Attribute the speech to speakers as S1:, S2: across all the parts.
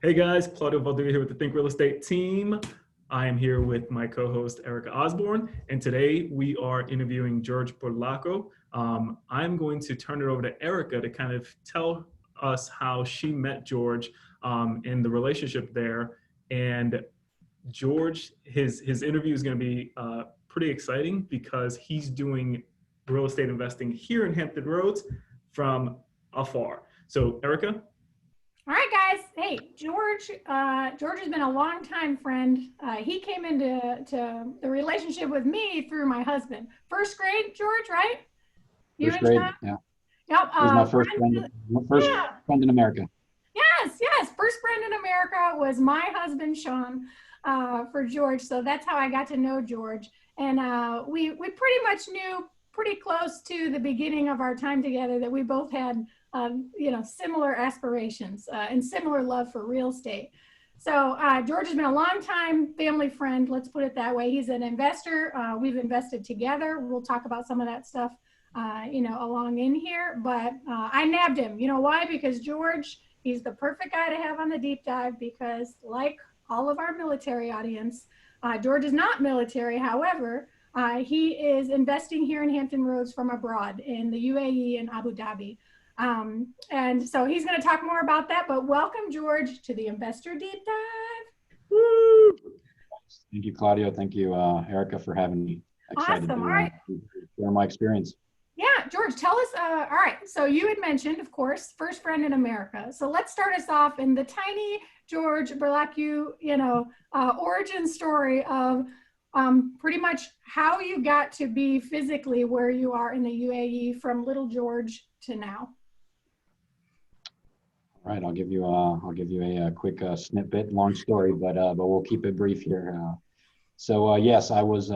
S1: Hey guys, Claudio Valdivia here with the Think Real Estate team. I am here with my co-host Erica Osborne, and today we are interviewing George Burlacu. I'm going to turn it over to Erica to kind of tell us how she met George and the relationship there. And George, his interview is going to be pretty exciting because he's doing real estate investing here in Hampton Roads from afar. So, Erica.
S2: All right, guys. Hey, George has been a longtime friend. He came into the relationship with me through my husband. First grade, George, right? You
S3: First
S2: and
S3: grade,
S2: Sean?
S3: yeah.
S2: Yep.
S3: He was my first friend,
S2: Yeah.
S3: in America.
S2: Yes. First friend in America was my husband, Sean, for George. So that's how I got to know George. And we pretty much knew pretty close to the beginning of our time together that we both had similar aspirations and similar love for real estate. So George has been a long time family friend, let's put it that way. He's an investor. We've invested together. We'll talk about some of that stuff, along in here. But I nabbed him. You know why? Because George, he's the perfect guy to have on the deep dive because like all of our military audience, George is not military. However, he is investing here in Hampton Roads from abroad in the UAE and Abu Dhabi. And so he's going to talk more about that, but welcome George to the Investor Deep Dive.
S3: Woo! Thank you, Claudio. Thank you, Erica, for having me. Excited
S2: awesome. All right.
S3: To share my experience.
S2: Yeah, George, tell us, all right, so you had mentioned, of course, first friend in America. So let's start us off in the tiny George Burlacu, origin story of pretty much how you got to be physically where you are in the UAE from little George to now.
S3: All right, I'll give you a quick snippet, long story, but we'll keep it brief here. Yes, I was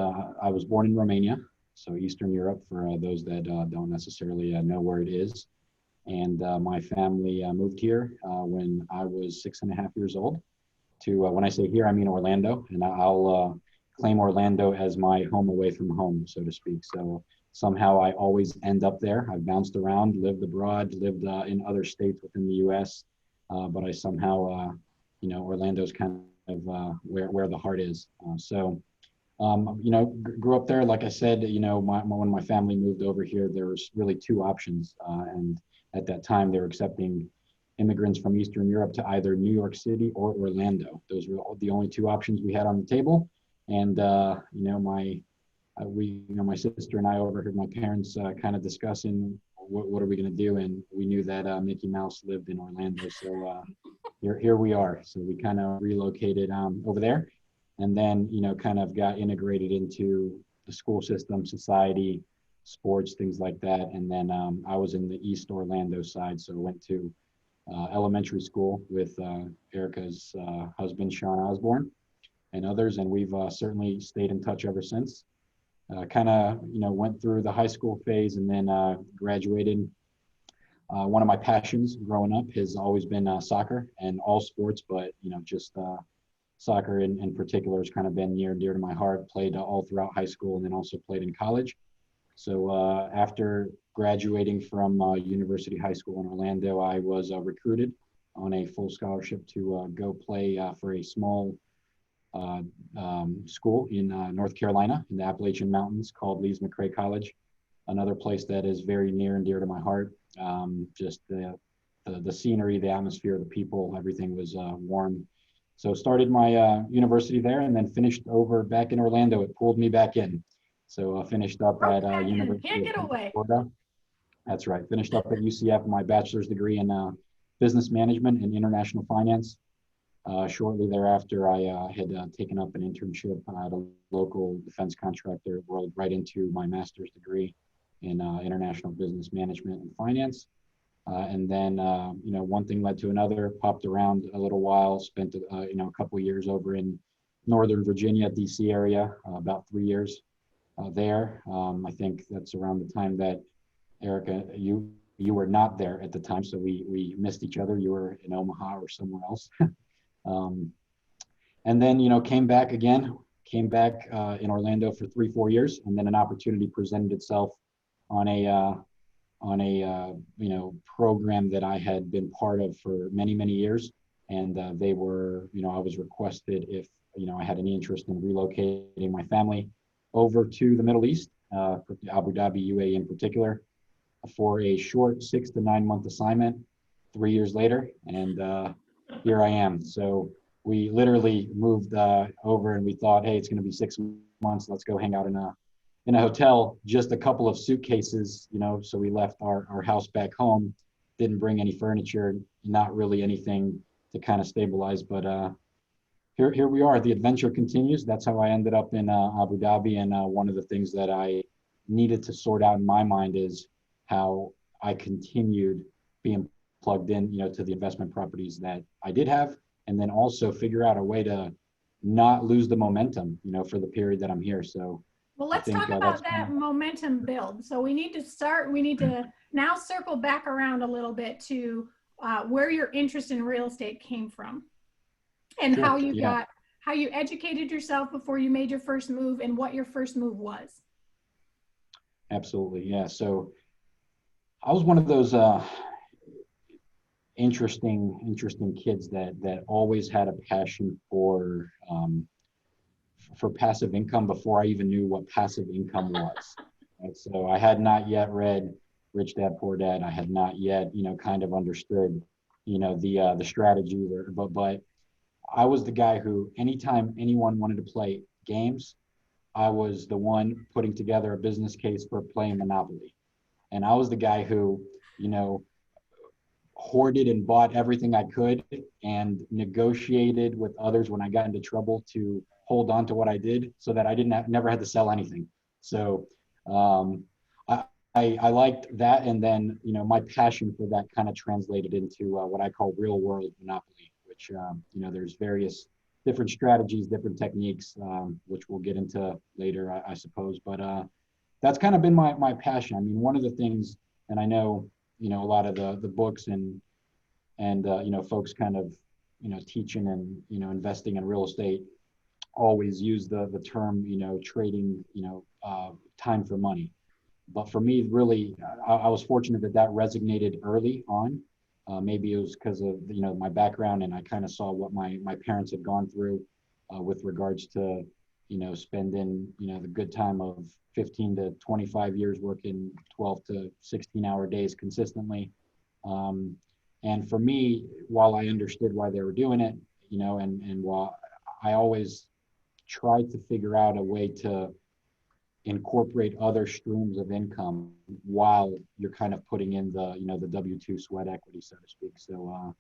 S3: born in Romania, so Eastern Europe for those that don't necessarily know where it is. And my family moved here when I was 6.5 years old. When I say here, I mean Orlando, and I'll claim Orlando as my home away from home, so to speak. So somehow I always end up there. I've bounced around, lived abroad, lived in other states within the U.S., but I somehow, Orlando's kind of where the heart is. Grew up there. Like I said, when my family moved over here, there was really two options, and at that time they were accepting immigrants from Eastern Europe to either New York City or Orlando. Those were the only two options we had on the table, and my sister and I overheard my parents kind of discussing what are we going to do, and we knew that Mickey Mouse lived in Orlando, so here we are. So we kind of relocated over there, and then kind of got integrated into the school system, society, sports, things like that. And then I was in the East Orlando side, so went to elementary school with Erica's husband, Sean Osborne, and others, and we've certainly stayed in touch ever since. Went through the high school phase and then graduated. One of my passions growing up has always been soccer and all sports, but just soccer in particular has kind of been near and dear to my heart. Played all throughout high school and then also played in college. So after graduating from University High School in Orlando, I was recruited on a full scholarship to go play for a small school in North Carolina in the Appalachian Mountains called Lees McRae College, another place that is very near and dear to my heart. Just the scenery, the atmosphere, the people, everything was warm. So started my university there and then finished over back in Orlando. It pulled me back in. So finished up at University of Florida. That's right. Finished up at UCF, my bachelor's degree in business management and international finance. Shortly thereafter, I had taken up an internship at a local defense contractor, rolled right into my master's degree in international business management and finance. And then, one thing led to another, popped around a little while, spent, a couple of years over in Northern Virginia, DC area, about 3 years there. I think that's around the time that, Erica, you were not there at the time, so we missed each other. You were in Omaha or somewhere else. And then, came back in Orlando for 3-4 years, and then an opportunity presented itself on a program that I had been part of for many years, and they were, I was requested if, I had any interest in relocating my family over to the Middle East, for Abu Dhabi, UAE in particular, for a short 6 to 9 month assignment 3 years later. And here I am. So we literally moved over and we thought, hey, it's going to be 6 months. Let's go hang out in a hotel, just a couple of suitcases, so we left our house back home, didn't bring any furniture, not really anything to kind of stabilize, but here we are. The adventure continues. That's how I ended up in Abu Dhabi. And one of the things that I needed to sort out in my mind is how I continued being plugged in, to the investment properties that I did have, and then also figure out a way to not lose the momentum, for the period that I'm here. So,
S2: well, let's talk about that momentum build. So we need to now circle back around a little bit to where your interest in real estate came from, and
S3: sure,
S2: how you educated yourself before you made your first move, and what your first move was.
S3: Absolutely, yeah. So I was one of those interesting kids that always had a passion for passive income before I even knew what passive income was. Right? So I had not yet read Rich Dad Poor Dad. I had not yet, kind of understood, the strategy there. But I was the guy who, anytime anyone wanted to play games, I was the one putting together a business case for playing Monopoly. And I was the guy who, hoarded and bought everything I could and negotiated with others when I got into trouble to hold on to what I did, so that I never had to sell anything. So I liked that. And then, my passion for that kind of translated into what I call real world Monopoly, which, there's various different strategies, different techniques, which we'll get into later, I suppose. But that's kind of been my passion. I mean, one of the things, and I know, a lot of the books and folks kind of, teaching and, investing in real estate always use the term, trading, time for money. But for me, really, I was fortunate that resonated early on. Maybe it was because of, my background, and I kind of saw what my parents had gone through with regards to, spending, the good time of 15 to 25 years working 12 to 16-hour days consistently. And for me, while I understood why they were doing it, and while I always tried to figure out a way to incorporate other streams of income while you're kind of putting in the, the W-2 sweat equity, so to speak. So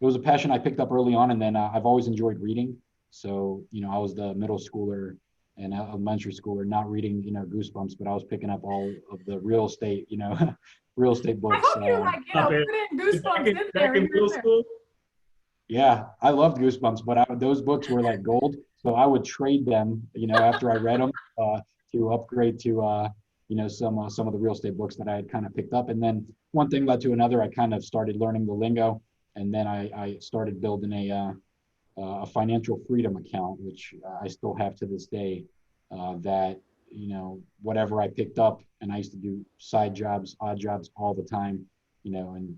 S3: it was a passion I picked up early on. And then I've always enjoyed reading. So, I was the middle schooler and elementary schooler, not reading, Goosebumps, but I was picking up all of the real estate, real estate books.
S2: I hope you put in Goosebumps in there.
S1: In middle school?
S3: Yeah, I loved Goosebumps, but those books were like gold. So I would trade them, after I read them to upgrade to, some of the real estate books that I had kind of picked up. And then one thing led to another. I kind of started learning the lingo, and then I started building a financial freedom account, which I still have to this day, that, whatever I picked up, and I used to do side jobs, odd jobs all the time, and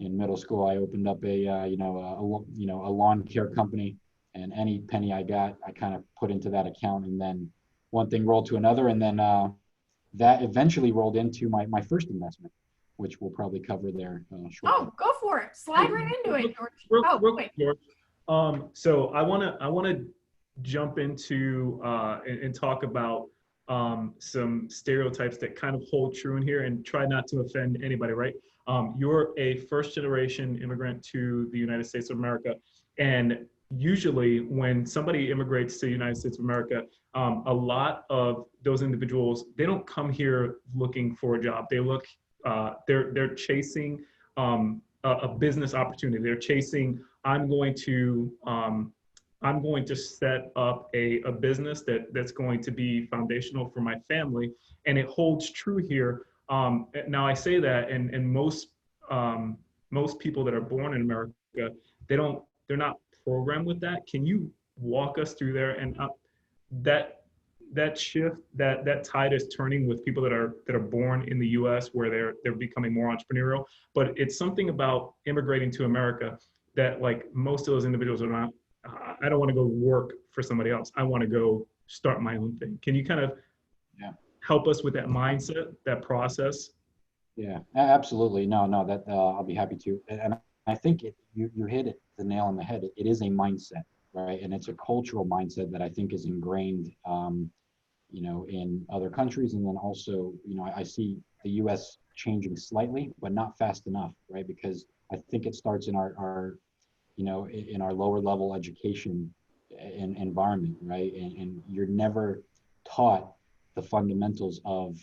S3: in middle school, I opened up a lawn care company, and any penny I got, I kind of put into that account, and then one thing rolled to another, and then that eventually rolled into my first investment, which we'll probably cover there shortly.
S2: Oh, go for it. Slide right into it, George.
S1: Real quick, George. So I wanna jump into and talk about some stereotypes that kind of hold true in here, and try not to offend anybody, right? You're a first-generation immigrant to the United States of America, and usually when somebody immigrates to the United States of America, a lot of those individuals, they don't come here looking for a job. They look, they're chasing a business opportunity. They're chasing, I'm going to set up a business that's going to be foundational for my family, and it holds true here. Now I say that, and most people that are born in America, they're not programmed with that. Can you walk us through there? And that shift, that tide is turning with people that are born in the U.S., where they're becoming more entrepreneurial. But it's something about immigrating to America that like most of those individuals are not, I don't want to go work for somebody else. I want to go start my own thing. Can you kind of
S3: Yeah.
S1: help us with that mindset, that process?
S3: Yeah, absolutely. No, that I'll be happy to. And I think you hit it the nail on the head. It is a mindset, right? And it's a cultural mindset that I think is ingrained, in other countries. And then also, I see the U.S. changing slightly, but not fast enough, right? Because I think it starts in our in our lower level education environment, right? And you're never taught the fundamentals of,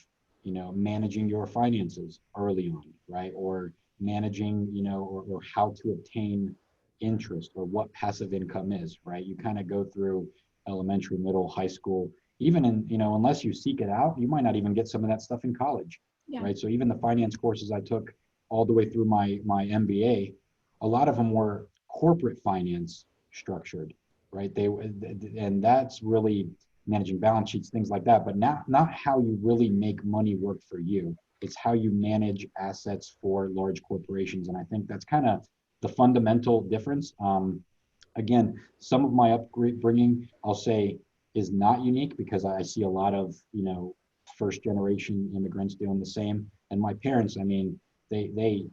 S3: managing your finances early on, right? Or managing, or how to obtain interest or what passive income is, right? You kind of go through elementary, middle, high school, even in, unless you seek it out, you might not even get some of that stuff in college,
S2: Yeah.
S3: right? So even the finance courses I took all the way through my MBA, a lot of them were corporate finance structured, right? And that's really managing balance sheets, things like that, but not how you really make money work for you. It's how you manage assets for large corporations. And I think that's kind of the fundamental difference. Again, some of my upbringing, I'll say, is not unique because I see a lot of, first generation immigrants doing the same. And my parents, I mean, they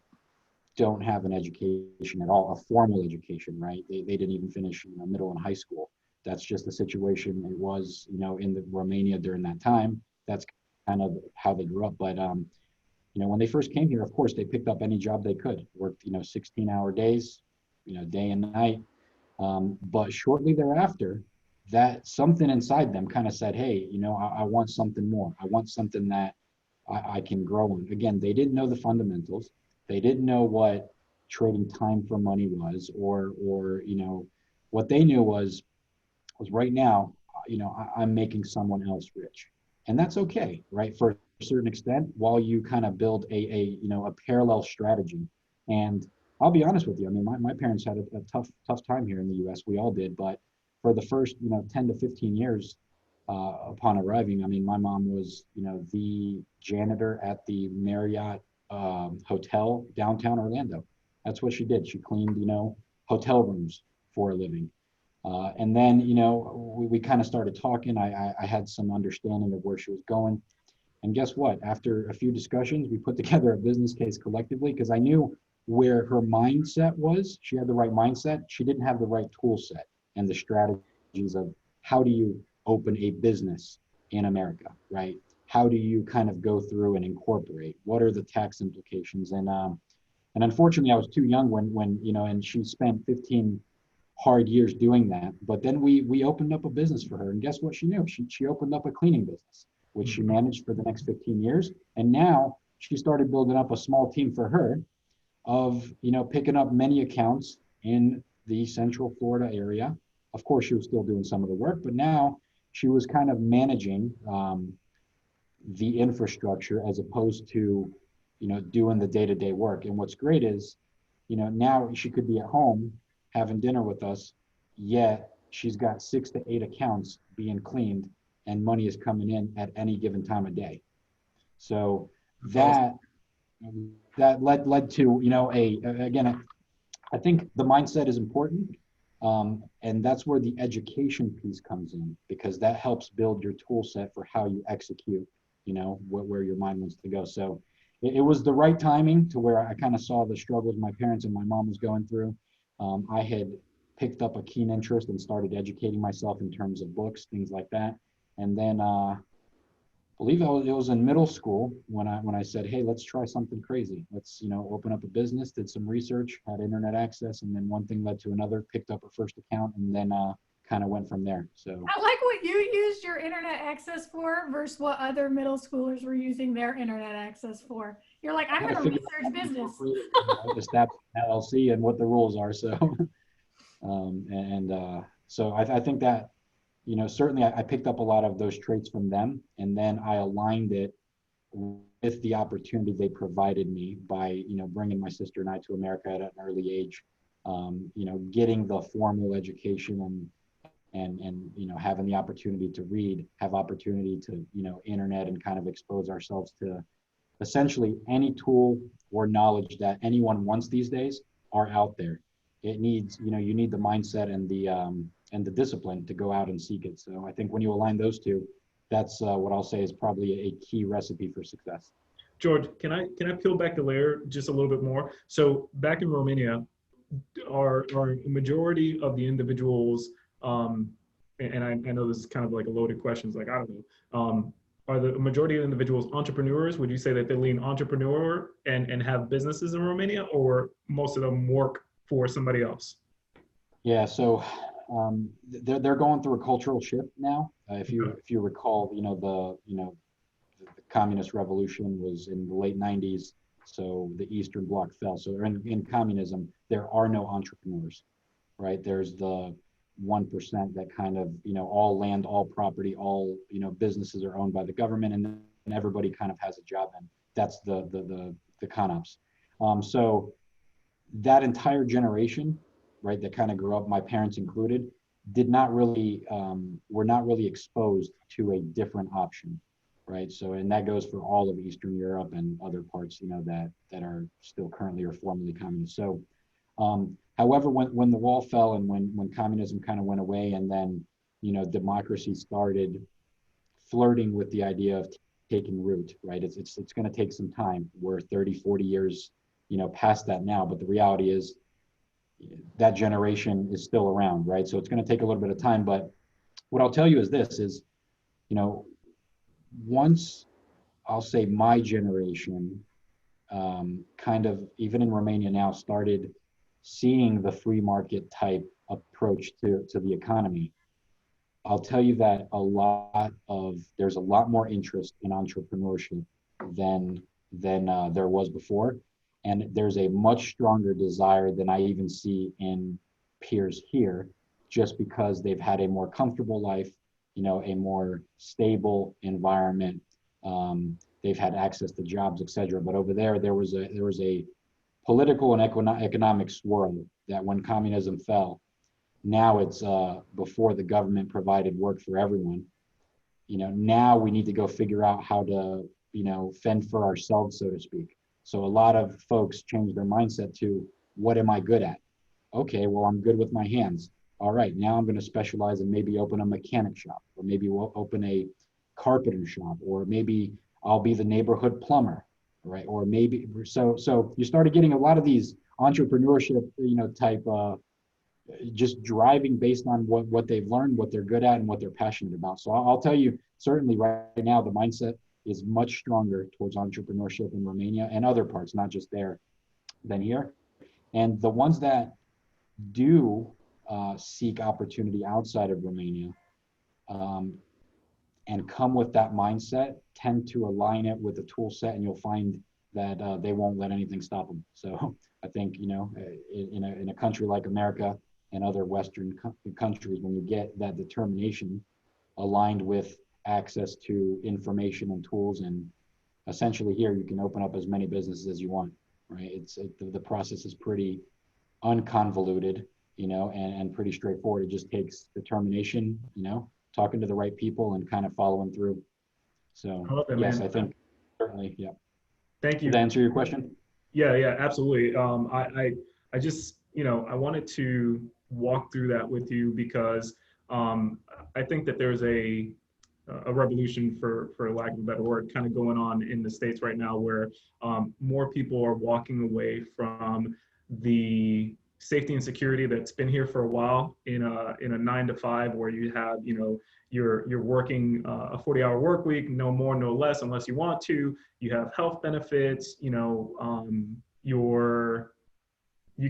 S3: don't have an education at all, a formal education, right? They didn't even finish, middle and high school. That's just the situation it was, in the Romania during that time. That's kind of how they grew up. But when they first came here, of course, they picked up any job they could, worked, 16-hour days, day and night. But shortly thereafter, that something inside them kind of said, hey, I want something more. I want something that I can grow on. Again, they didn't know the fundamentals. They didn't know what trading time for money was, or what they knew was right now, I'm making someone else rich, and that's okay, right? For a certain extent, while you kind of build a parallel strategy. And I'll be honest with you. I mean, my parents had a tough time here in the U.S. We all did, but for the first 10 to 15 years upon arriving, I mean, my mom was the janitor at the Marriott hotel downtown Orlando. That's what she did. She cleaned hotel rooms for a living. And then, we kind of started talking. I had some understanding of where she was going. And guess what? After a few discussions, we put together a business case collectively because I knew where her mindset was. She had the right mindset. She didn't have the right tool set and the strategies of how do you open a business in America, right? How do you kind of go through and incorporate? What are the tax implications? And unfortunately, I was too young when and she spent 15 hard years doing that. But then we opened up a business for her, and guess what she knew? She opened up a cleaning business, which she managed for the next 15 years. And now she started building up a small team for her of picking up many accounts in the Central Florida area. Of course, she was still doing some of the work, but now she was kind of managing the infrastructure as opposed to doing the day-to-day work. And what's great is now she could be at home having dinner with us, yet she's got 6 to 8 accounts being cleaned and money is coming in at any given time of day. So that led to again, I think the mindset is important, and that's where the education piece comes in, because that helps build your tool set for how you execute where your mind wants to go. So it was the right timing to where I kind of saw the struggles my parents and my mom was going through. I had picked up a keen interest and started educating myself in terms of books, things like that. And then I believe it was in middle school when I said, hey, let's try something crazy. Let's open up a business, did some research, had internet access, and then one thing led to another, picked up a first account, and then kind of went from there. So
S2: I like what you used your internet access for versus what other middle schoolers were using their internet access for. You're like, I'm going to research business.
S3: Establish an LLC and what the rules are. So, so I think that, certainly I picked up a lot of those traits from them, and then I aligned it with the opportunity they provided me by, bringing my sister and I to America at an early age, getting the formal education and having the opportunity to read, have opportunity to, internet and kind of expose ourselves to essentially any tool or knowledge that anyone wants these days are out there. it needs, you need the mindset and the discipline to go out and seek it. So I think when you align those two, that's what I'll say is probably a key recipe for success.
S1: George, can I peel back the layer just a little bit more? So back in Romania, are a majority of the individuals, and I know this is kind of like a loaded question, it's like, I don't know, are the majority of individuals entrepreneurs? Would you say that they lean entrepreneur and have businesses in Romania, or most of them work for somebody else?
S3: Yeah, so they're going through a cultural shift now. If you recall, the communist revolution was in the late 90s. So the Eastern Bloc fell. So in communism, there are no entrepreneurs, right? There's the 1% that kind of, all land, all property, all, businesses are owned by the government, and everybody kind of has a job, and that's the CONOPS. So that entire generation, right, that kind of grew up, my parents included, were not really exposed to a different option. Right. So, and that goes for all of Eastern Europe and other parts, that are still currently or formerly communist. So, however, when the wall fell and when communism kind of went away, and then, democracy started flirting with the idea of taking root, right? It's going to take some time. We're 30, 40 years, past that now. But the reality is that generation is still around, right? So it's going to take a little bit of time. But what I'll tell you is this is, once I'll say my generation, kind of even in Romania now, started seeing the free market type approach to the economy, I'll tell you that there's a lot more interest in entrepreneurship than there was before. And there's a much stronger desire than I even see in peers here, just because they've had a more comfortable life, a more stable environment. They've had access to jobs, et cetera. But over there was a political and economic swirl that when communism fell, now it's before the government provided work for everyone. Now we need to go figure out how to, fend for ourselves, so to speak. So a lot of folks change their mindset to, what am I good at? Okay, well, I'm good with my hands. All right, now I'm going to specialize and maybe open a mechanic shop, or maybe we'll open a carpenter shop, or maybe I'll be the neighborhood plumber, right? Or maybe, so you started getting a lot of these entrepreneurship, type, just driving based on what they've learned, what they're good at, and what they're passionate about. So I'll tell you, certainly right now, the mindset is much stronger towards entrepreneurship in Romania and other parts, not just there, than here. And the ones that do seek opportunity outside of Romania, and come with that mindset, tend to align it with the tool set, and you'll find that they won't let anything stop them. So I think, in a country like America and other Western countries, when you get that determination aligned with access to information and tools, and essentially here you can open up as many businesses as you want, right? The process is pretty unconvoluted, and pretty straightforward. It just takes determination, talking to the right people and kind of following through. So
S1: I love that,
S3: yes,
S1: man.
S3: I think certainly, yeah.
S1: Thank you.
S3: Did that answer your question?
S1: Yeah, absolutely. I just, I wanted to walk through that with you because I think that there's a revolution, for lack of a better word, kind of going on in the States right now, where more people are walking away from the safety and security that's been here for a while in a 9 to 5, where you have, you're working a 40-hour work week, no more, no less, unless you want to. You have health benefits, you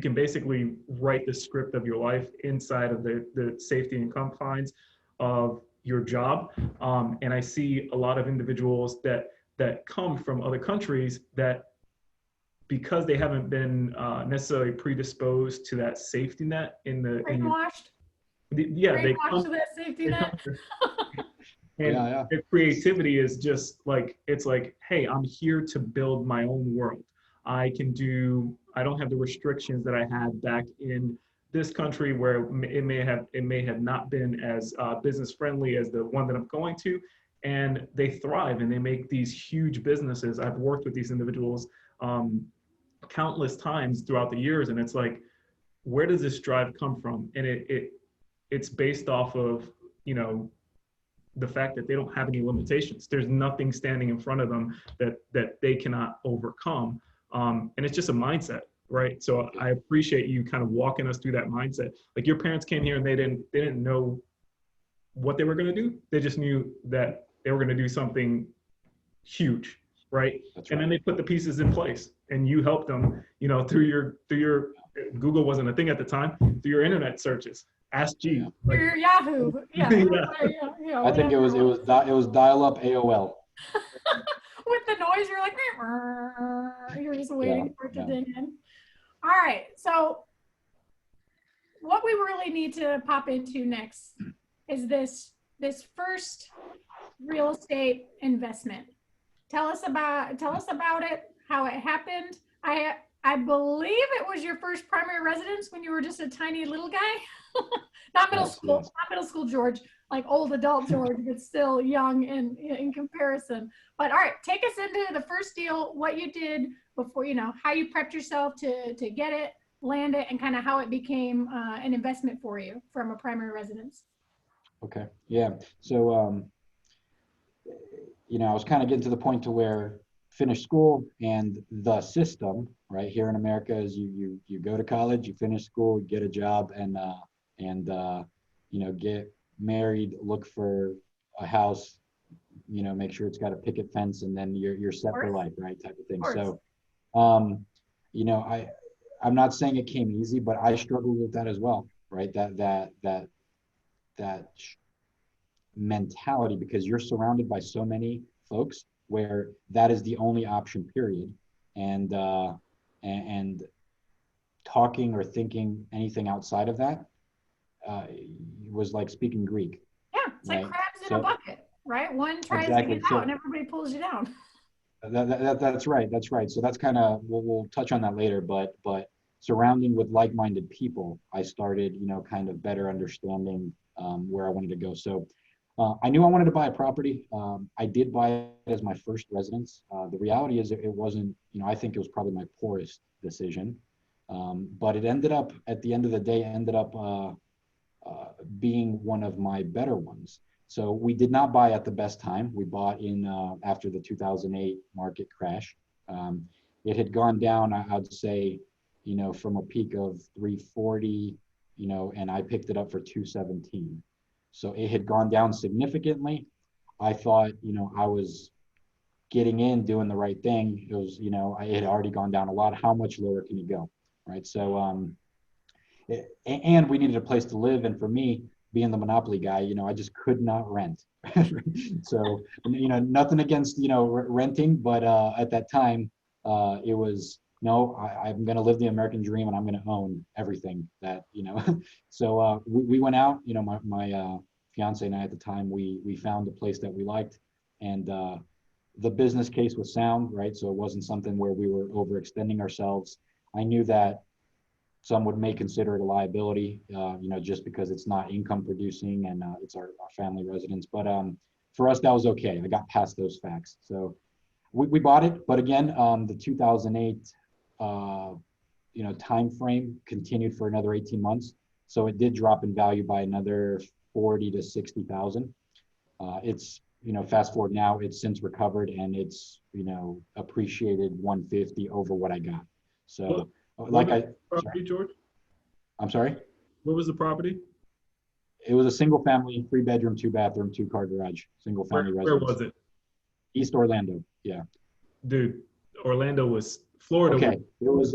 S1: can basically write the script of your life inside of the safety and confines of your job. And I see a lot of individuals that come from other countries that, because they haven't been necessarily predisposed to that safety net
S2: Brainwashed?
S1: Yeah, they
S2: Brainwashed
S1: come
S2: to that safety net?
S1: and their creativity is just like, it's like, hey, I'm here to build my own world. I don't have the restrictions that I had back in this country, where it may have not been as business friendly as the one that I'm going to, and they thrive and they make these huge businesses. I've worked with these individuals countless times throughout the years, and it's like, where does this drive come from? And it's based off of, you know, the fact that they don't have any limitations. There's nothing standing in front of them that they cannot overcome. And it's just a mindset, right? So I appreciate you kind of walking us through that mindset. Like your parents came here and they didn't know what they were going to do. They just knew that they were going to do something huge, right? And then they put the pieces in place, and you helped them, you know, through your Google wasn't a thing at the time, through your internet searches. Ask G.
S2: Yeah. Like, your Yahoo. Yeah.
S3: Yeah. I think it was dial-up AOL.
S2: With the noise, you're like, you're just waiting for it to ding in. All right. So what we really need to pop into next is this first real estate investment. Tell us about it, how it happened. I believe it was your first primary residence when you were just a tiny little guy. Not middle school George, like old adult George, but still young in comparison. But all right, take us into the first deal, what you did before, you know, how you prepped yourself to get it, land it, and kind of how it became an investment for you from a primary residence.
S3: Okay, yeah. So, you know, I was kind of getting to the point to where finish school, and the system right here in America is you go to college, you finish school, get a job, and you know, get married, look for a house, you know, make sure it's got a picket fence, and then you're set for life, right, type of thing. So you know, I'm not saying it came easy, but I struggled with that as well, right? That mentality, because you're surrounded by so many folks where that is the only option, period. And talking or thinking anything outside of that was like speaking Greek.
S2: Yeah, it's right? Like crabs in a bucket, right? One tries to get out and everybody pulls you down.
S3: That's right. That's right. So that's kind of, we'll touch on that later, but surrounding with like-minded people, I started, you know, kind of better understanding where I wanted to go. So I knew I wanted to buy a property. I did buy it as my first residence. The reality is it wasn't, you know, I think it was probably my poorest decision. But it ended up, at the end of the day, being one of my better ones. So we did not buy at the best time. We bought in after the 2008 market crash. It had gone down, I'd say, you know, from a peak of 340, you know, and I picked it up for 217. So it had gone down significantly. I thought, you know, I was getting in, doing the right thing. It was, you know, it had already gone down a lot. How much lower can you go, right? So, and we needed a place to live. And for me, being the monopoly guy, you know, I just could not rent. So, you know, nothing against, you know, renting, but at that time, it was, no, I'm going to live the American dream, and I'm going to own everything that, you know. So we went out, you know, my fiance and I at the time, we found a place that we liked, and the business case was sound, right? So it wasn't something where we were overextending ourselves. I knew that some may consider it a liability, you know, just because it's not income producing and it's our family residence. But for us, that was okay. I got past those facts. So we bought it. But again, the 2008 you know, time frame continued for another 18 months. So it did drop in value by another 40 to 60,000. It's, you know, fast forward now, it's since recovered, and it's, you know, appreciated 150 over what I got. So
S1: property, George?
S3: I'm sorry?
S1: What was the property?
S3: It was a single family, 3-bedroom, 2-bathroom, 2-car garage, single family residence.
S1: Where was it?
S3: East Orlando. Yeah.
S1: Dude, Orlando was Florida.
S3: Okay. It was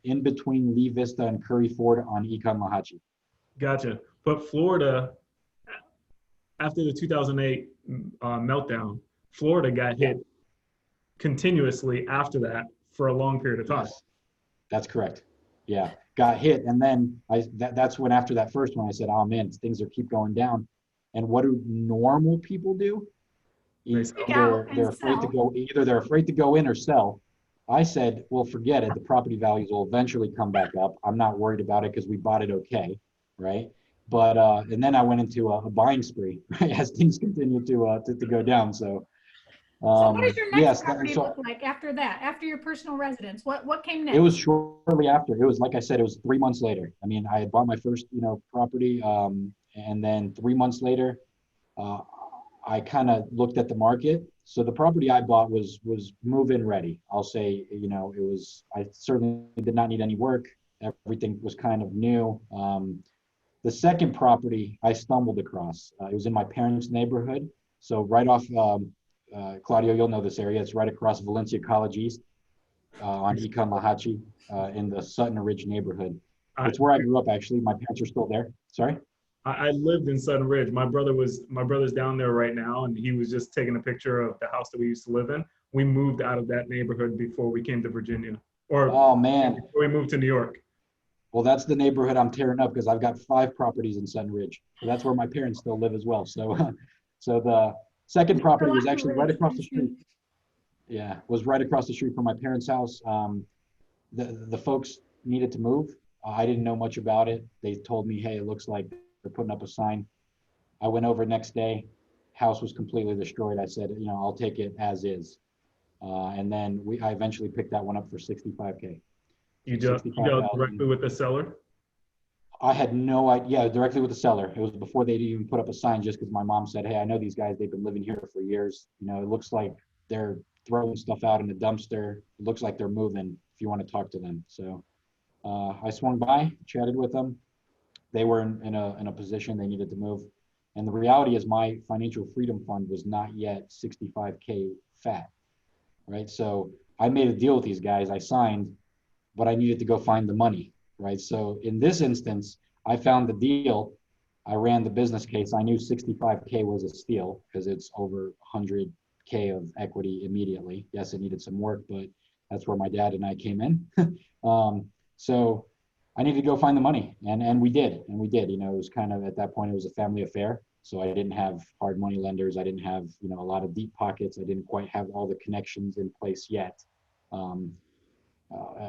S3: in between Lee Vista and Curry Ford on Econ-Lahatchie.
S1: Gotcha. But Florida, after the 2008 meltdown, Florida got hit continuously after that for a long period of time.
S3: Yes, that's correct. Yeah, got hit, and then that's when, after that first one, I said, "Oh man, things are keep going down." And what do normal people do? They're afraid to go. Either they're afraid to go in or sell. I said, "Well, forget it. The property values will eventually come back up. I'm not worried about it because we bought it okay, right?" But and then I went into a buying spree, right, as things continued to go down. So
S2: So what does your next
S3: Yes,
S2: property
S3: so
S2: look like after that? After your personal residence, what came
S3: it was
S2: next?
S3: shortly after. It was, like I said, it was 3 months later. I mean, I had bought my first, property, and then 3 months later, uh, I kind of looked at the market. So the property I bought was move-in ready. I'll say, it was. I certainly did not need any work. Everything was kind of new. The second property I stumbled across. It was in my parents' neighborhood. So right off, Claudio, you'll know this area. It's right across Valencia College East, on Econ Lahachi, in the Sutton Ridge neighborhood.
S1: I,
S3: It's where I grew up, actually. My parents are still there. Sorry?
S1: I lived in Sutton Ridge. My brother's down there right now, and he was just taking a picture of the house that we used to live in. We moved out of that neighborhood before we came to Virginia, or
S3: Oh, man.
S1: before we moved to New York.
S3: Well, that's the neighborhood I'm tearing up because I've got 5 properties in Sutton Ridge. So that's where my parents still live as well. So, so the second property was actually right across the street. Yeah, was right across the street from my parents' house. The folks needed to move. I didn't know much about it. They told me, hey, it looks like they're putting up a sign. I went over next day. House was completely destroyed. I said, I'll take it as is. And then I eventually picked that one up for 65K.
S1: You dealt
S3: 65,000.
S1: directly with the seller.
S3: I had no idea. Yeah, directly with the seller. It was before they'd even put up a sign, just because my mom said, hey, I know these guys. They've been living here for years. It looks like they're throwing stuff out in the dumpster. It looks like they're moving if you want to talk to them. So I swung by, chatted with them. They were in a position they needed to move. And the reality is my financial freedom fund was not yet 65K fat, right? So I made a deal with these guys. I signed, but I needed to go find the money, right? So in this instance, I found the deal. I ran the business case. I knew 65K was a steal because it's over 100K of equity immediately. Yes, it needed some work, but that's where my dad and I came in. So I needed to go find the money, and we did. It was kind of, at that point, it was a family affair. So I didn't have hard money lenders. I didn't have, a lot of deep pockets. I didn't quite have all the connections in place yet.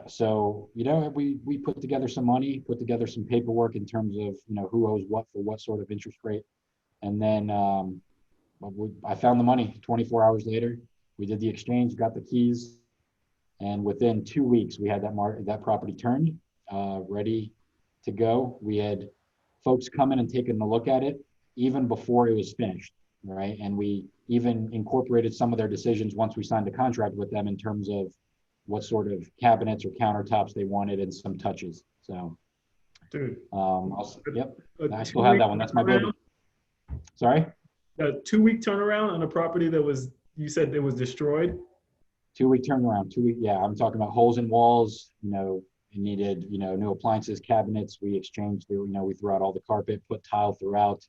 S3: So we put together some money, put together some paperwork in terms of who owes what for what sort of interest rate, and then I found the money. 24 hours later, we did the exchange, got the keys, and within 2 weeks we had that property turned, ready to go. We had folks come in and taken a look at it even before it was finished, right? And we even incorporated some of their decisions once we signed a contract with them in terms of what sort of cabinets or countertops they wanted and some touches. So,
S1: Dude,
S3: yep, I still have that one. That's my baby. Sorry?
S1: A 2-week turnaround on a property you said it was destroyed?
S3: 2-week turnaround, 2 week. Yeah, I'm talking about holes in walls, it needed, new appliances, cabinets. We exchanged, we threw out all the carpet, put tile throughout,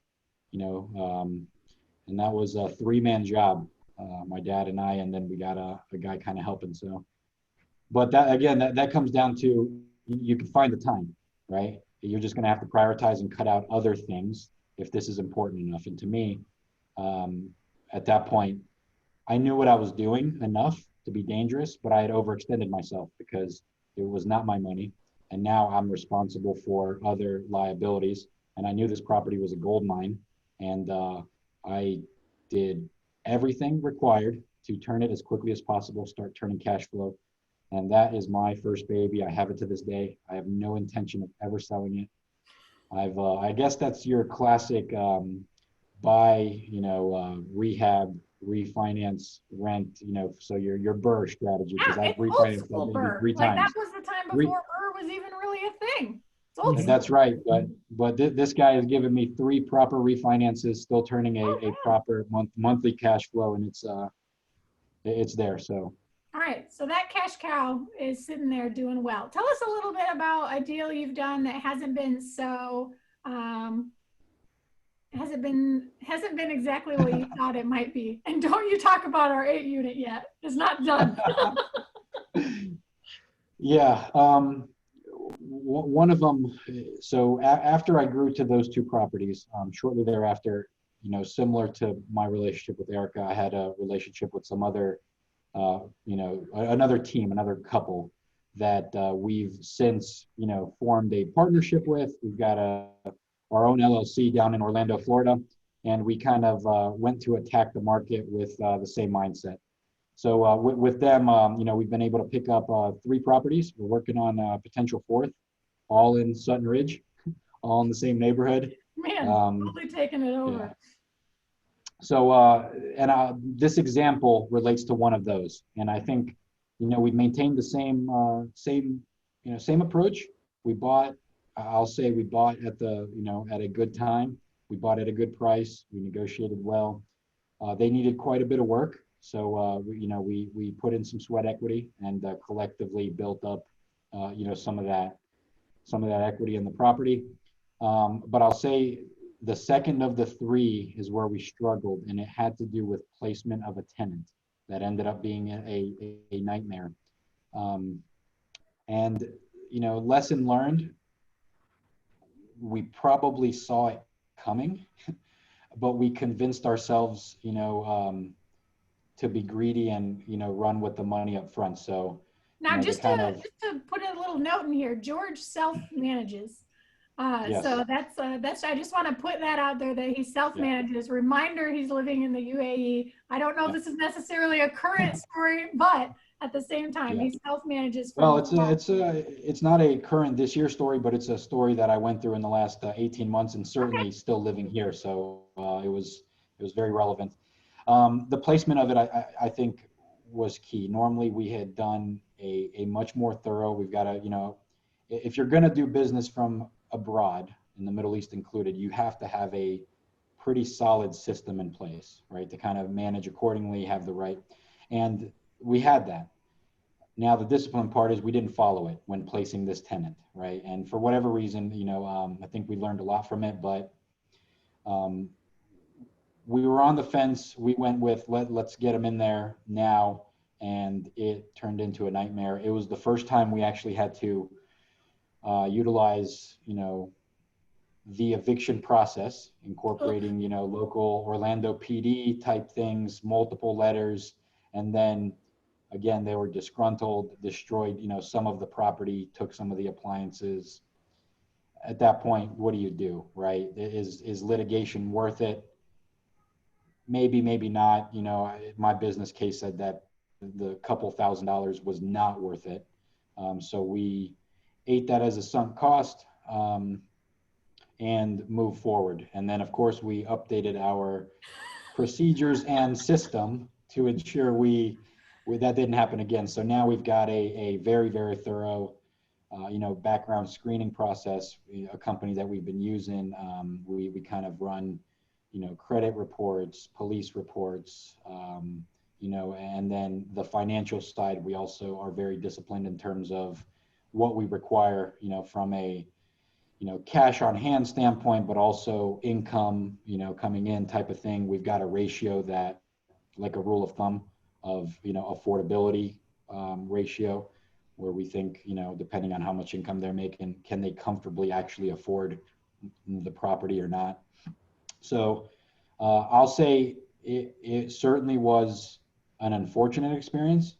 S3: and that was a 3-man job, my dad and I, and then we got a guy kind of helping. So, but that, again, that comes down to, you can find the time, right? You're just going to have to prioritize and cut out other things if this is important enough. And to me, at that point, I knew what I was doing enough to be dangerous, but I had overextended myself because it was not my money. And now I'm responsible for other liabilities. And I knew this property was a gold mine. And I did everything required to turn it as quickly as possible, start turning cash flow. And that is my first baby. I have it to this day. I have no intention of ever selling it. I guess that's your classic buy, rehab, refinance, rent, so your Burr strategy, because
S2: Yeah,
S3: I've refinanced that maybe
S2: Burr.
S3: 3
S2: Like
S3: times.
S2: that was the time before Burr was even really a thing. It's old school.
S3: That's right, but this guy has given me 3 proper refinances, still turning a proper monthly cash flow, and it's there. So.
S2: All right, so that cash cow is sitting there doing well. Tell us a little bit about a deal you've done that hasn't been so hasn't been exactly what you thought it might be. And don't you talk about our 8 unit yet. It's not done.
S3: Yeah. One of them, so after I grew to those 2 properties, shortly thereafter, similar to my relationship with Erica, I had a relationship with some other, another team, another couple that we've since, formed a partnership with. We've got our own LLC down in Orlando, Florida, and we kind of went to attack the market with the same mindset. So with them, we've been able to pick up 3 properties. We're working on a potential 4th, all in Sutton Ridge, all in the same neighborhood.
S2: Man, totally taking it over.
S3: Yeah. So, this example relates to one of those. And I think, we maintained the same approach. I'll say we bought at a good time. We bought at a good price. We negotiated well. They needed quite a bit of work. So, we put in some sweat equity and collectively built up, some of that equity in the property. But I'll say the second of the 3 is where we struggled, and it had to do with placement of a tenant that ended up being a nightmare. And, lesson learned, we probably saw it coming, but we convinced ourselves, to be greedy and, run with the money up front. So
S2: now, just to put a little note in here, George self-manages.
S3: Yes.
S2: So that's I just want to put that out there that he self-manages. Yeah. Reminder, he's living in the UAE. I don't know if this is necessarily a current story, but at the same time, he self-manages.
S3: Well, it's not a current this year story, but it's a story that I went through in the last 18 months, and certainly still living here. So it was very relevant. The placement of it, I think, was key. Normally, we had done a much more thorough. We've got to, if you're going to do business from abroad, in the Middle East included, you have to have a pretty solid system in place, right? To kind of manage accordingly, have the right, and we had that. Now the discipline part is we didn't follow it when placing this tenant, right? And for whatever reason, I think we learned a lot from it, but we were on the fence. We went with let's get them in there now, and it turned into a nightmare. It was the first time we actually had to utilize, the eviction process, incorporating, local Orlando PD type things, multiple letters. And then again, they were disgruntled, destroyed, some of the property, took some of the appliances. At that point, what do you do, right? Is litigation worth it? Maybe, maybe not. My business case said that the couple $1,000s was not worth it. So we ate that as a sunk cost and move forward. And then, of course, we updated our procedures and system to ensure that didn't happen again. So now we've got a very, very thorough, background screening process. A company that we've been using, we kind of run, credit reports, police reports, and then the financial side, we also are very disciplined in terms of what we require, from a, cash on hand standpoint, but also income, coming in type of thing. We've got a ratio that, like a rule of thumb of, affordability ratio, where we think, depending on how much income they're making, can they comfortably actually afford the property or not? So I'll say it certainly was an unfortunate experience,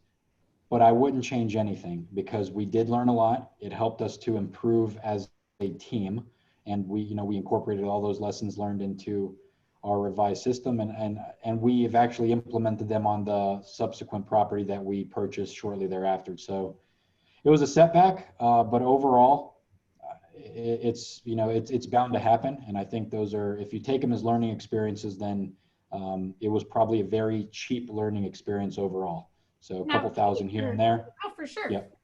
S3: but I wouldn't change anything because we did learn a lot. It helped us to improve as a team, and we incorporated all those lessons learned into our revised system, and we have actually implemented them on the subsequent property that we purchased shortly thereafter. So it was a setback, but overall, it's bound to happen, and I think those are, if you take them as learning experiences, then it was probably a very cheap learning experience overall. So a couple thousand here and there.
S2: Oh, for sure.
S3: Yep.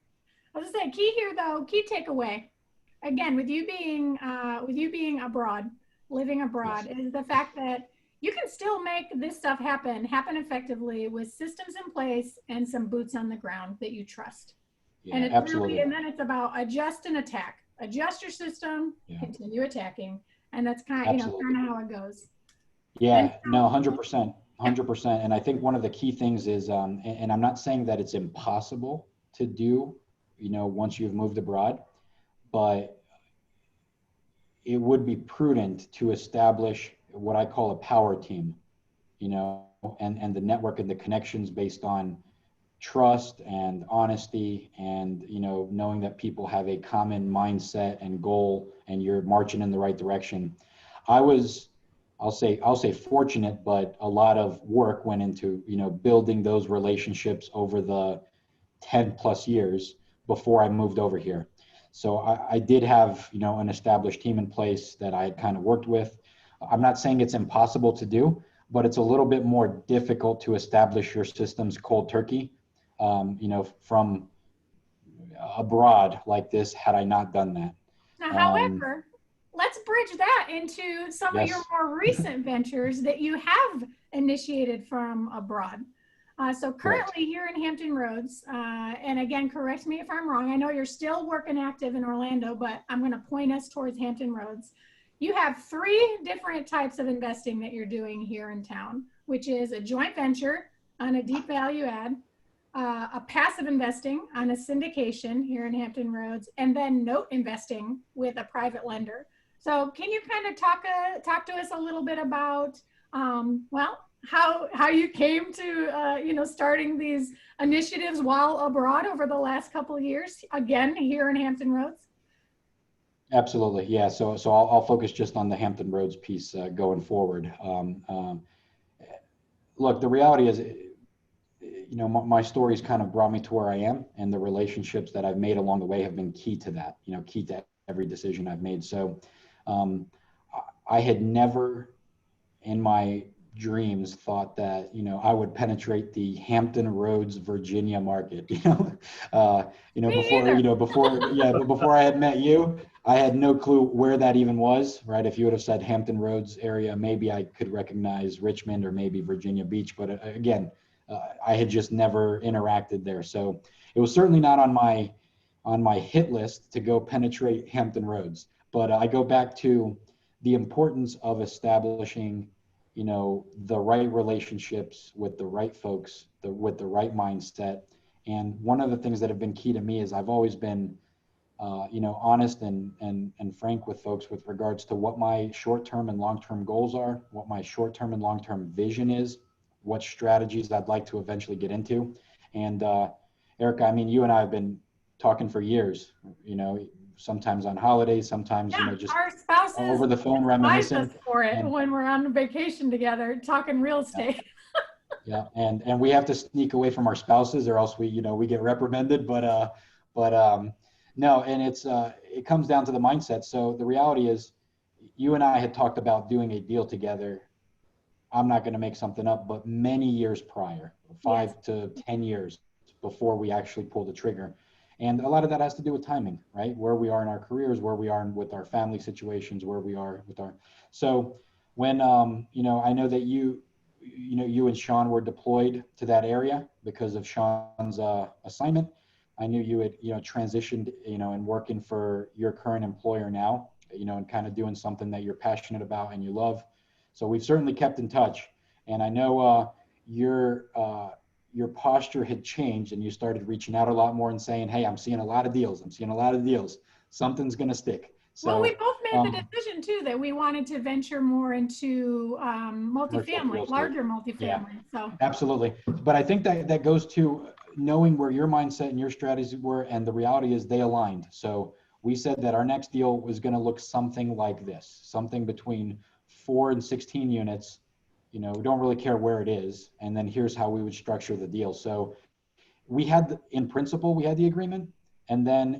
S2: I was gonna say, key takeaway, again, with you being abroad, living abroad, yes, is the fact that you can still make this stuff happen effectively with systems in place and some boots on the ground that you trust.
S3: Yeah,
S2: and it's
S3: absolutely.
S2: Really, and then it's about adjust and attack. Adjust your system, continue attacking, and that's kind of how it goes.
S3: Yeah, no, 100%, 100%. And I think one of the key things is, and I'm not saying that it's impossible to do, once you've moved abroad, but it would be prudent to establish what I call a power team, and the network and the connections based on trust and honesty, and knowing that people have a common mindset and goal, and you're marching in the right direction. I was I'll say fortunate, but a lot of work went into, building those relationships over the 10 plus years before I moved over here. So I did have, an established team in place that I had kind of worked with. I'm not saying it's impossible to do, but it's a little bit more difficult to establish your systems cold turkey, from abroad like this, had I not done that.
S2: Now, however, let's bridge that into some of your
S3: Yes.
S2: more recent ventures that you have initiated from abroad. So currently here in Hampton Roads, and again, correct me if I'm wrong. I know you're still working active in Orlando, but I'm going to point us towards Hampton Roads. You have 3 different types of investing that you're doing here in town, which is a joint venture on a deep value add, a passive investing on a syndication here in Hampton Roads, and then note investing with a private lender. So can you kind of talk to us a little bit about, how you came to, starting these initiatives while abroad over the last couple of years, again, here in Hampton Roads?
S3: Absolutely. Yeah. So I'll focus just on the Hampton Roads piece going forward. Look, the reality is, my story's kind of brought me to where I am, and the relationships that I've made along the way have been key to that, key to every decision I've made. So I had never in my dreams thought that, I would penetrate the Hampton Roads, Virginia market, before I had met you, I had no clue where that even was, right? If you would have said Hampton Roads area, maybe I could recognize Richmond or maybe Virginia Beach. But again, I had just never interacted there. So it was certainly not on my hit list to go penetrate Hampton Roads. But I go back to the importance of establishing, the right relationships with the right folks, with the right mindset. And one of the things that have been key to me is I've always been, honest and frank with folks with regards to what my short-term and long-term goals are, what my short-term and long-term vision is, what strategies I'd like to eventually get into. And Erica, I mean, you and I have been talking for years, sometimes on holidays, sometimes, just
S2: our spouses
S3: over the phone reminiscing.
S2: For it when we're on vacation together, talking real estate.
S3: Yeah. And we have to sneak away from our spouses, or else we get reprimanded. But no, and it comes down to the mindset. So the reality is, you and I had talked about doing a deal together. I'm not going to make something up, but many years prior, 5 to 10 years before we actually pulled the trigger. And a lot of that has to do with timing, right? Where we are in our careers, where we are with our family situations, where we are with so when, I know that you and Sean were deployed to that area because of Sean's assignment. I knew you had, transitioned, and working for your current employer now, and kind of doing something that you're passionate about and you love. So we've certainly kept in touch. And I know your posture had changed, and you started reaching out a lot more and saying, hey, I'm seeing a lot of deals. Something's going to stick. So,
S2: well, we both made the decision too that we wanted to venture more into multifamily, larger multifamily.
S3: Yeah,
S2: so
S3: absolutely. But I think that goes to knowing where your mindset and your strategies were, and the reality is they aligned. So we said that our next deal was going to look something like this, something between 4 and 16 units. We don't really care where it is. And then here's how we would structure the deal. So we had, in principle, we had the agreement. And then,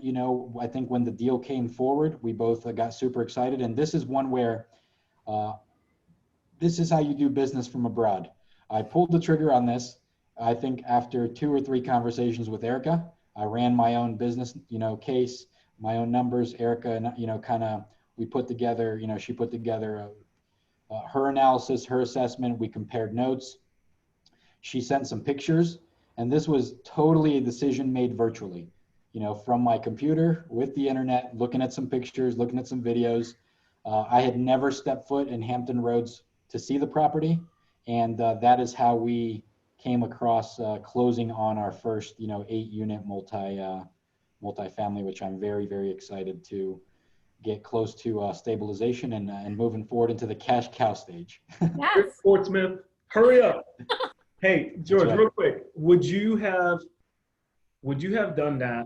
S3: I think when the deal came forward, we both got super excited. And this is one where this is how you do business from abroad. I pulled the trigger on this. I think after 2 or 3 conversations with Erica, I ran my own business, case, my own numbers. Erica, and, we put together, she put together her analysis, her assessment. We compared notes. She sent some pictures, and this was totally a decision made virtually, from my computer with the internet, looking at some pictures, looking at some videos. I had never stepped foot in Hampton Roads to see the property. And that is how we came across closing on our first, 8-unit multifamily, which I'm very, very excited to get close to stabilization and moving forward into the cash cow stage.
S2: Yes.
S1: Portsmouth, hurry up. Hey, George,
S3: right.
S1: Real quick, would you have done that,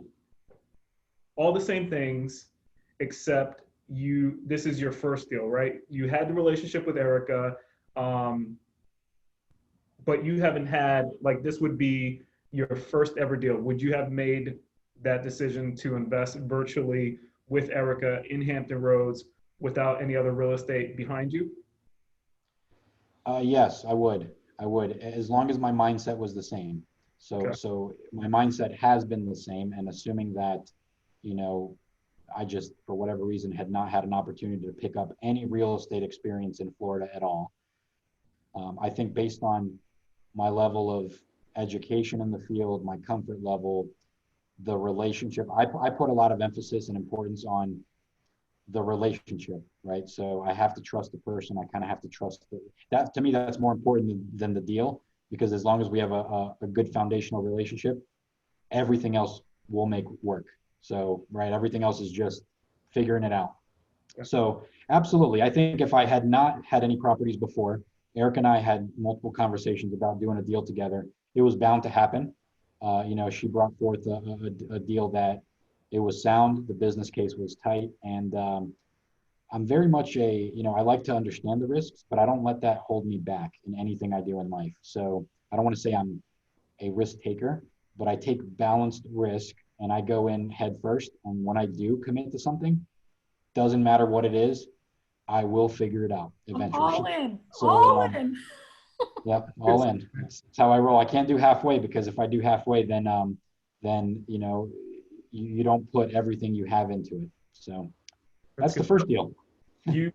S1: all the same things, except this is your first deal, right? You had the relationship with Erica, um, but you haven't had, like, this would be your first ever deal. Would you have made that decision to invest virtually with Erica in Hampton Roads without any other real estate behind you?
S3: Yes, I would. I would, as long as my mindset was the same. So,
S1: Okay.
S3: so my mindset has been the same, and assuming that, you know, I just, for whatever reason, had not had an opportunity to pick up any real estate experience in Florida at all. I think based on my level of education in the field, my comfort level, the relationship, I put a lot of emphasis and importance on the relationship, right? So I have to trust the person. I kind of have to trust that. To me, that's more important than the deal, because as long as we have a good foundational relationship, everything else will make work. So, right, everything else is just figuring it out. So absolutely. I think if I had not had any properties before, Eric and I had multiple conversations about doing a deal together. It was bound to happen. She brought forth a deal that it was sound, the business case was tight, and I'm very much I like to understand the risks, but I don't let that hold me back in anything I do in life. So I don't want to say I'm a risk taker, but I take balanced risk and I go in head first. And when I do commit to something, doesn't matter what it is, I will figure it out eventually.
S2: All in,
S3: So,
S2: all in.
S3: Yep, all in. That's how I roll. I can't do halfway, because if I do halfway, then you don't put everything you have into it. So that's the first deal.
S1: You've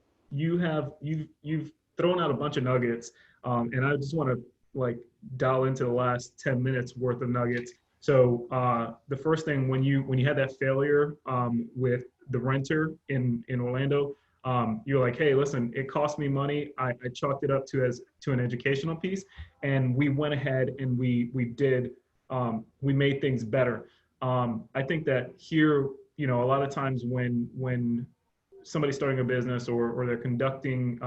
S1: thrown out a bunch of nuggets, and I just want to, like, dial into the last 10 minutes worth of nuggets. So the first thing, when you had that failure with the renter in Orlando, you're like, hey, listen, it cost me money. I chalked it up to an educational piece, and we went ahead and we made things better. I think that here, a lot of times when somebody's starting a business, or they're conducting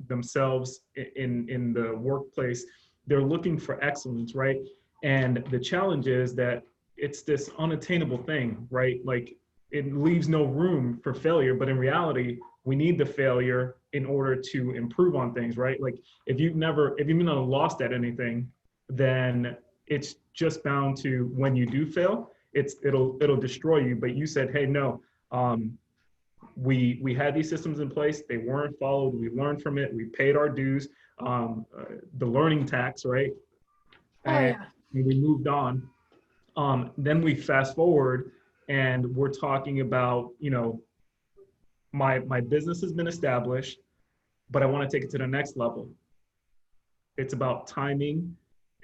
S1: themselves in the workplace, they're looking for excellence, right? And the challenge is that it's this unattainable thing, right? Like, it leaves no room for failure, but in reality, we need the failure in order to improve on things, right? Like, if you've never lost at anything, then it's just bound to, when you do fail, it'll destroy you. But you said, hey, no, we had these systems in place, they weren't followed, we learned from it, we paid our dues, the learning tax, right? And we moved on. Then we fast forward, and we're talking about, my business has been established, but I want to take it to the next level. It's about timing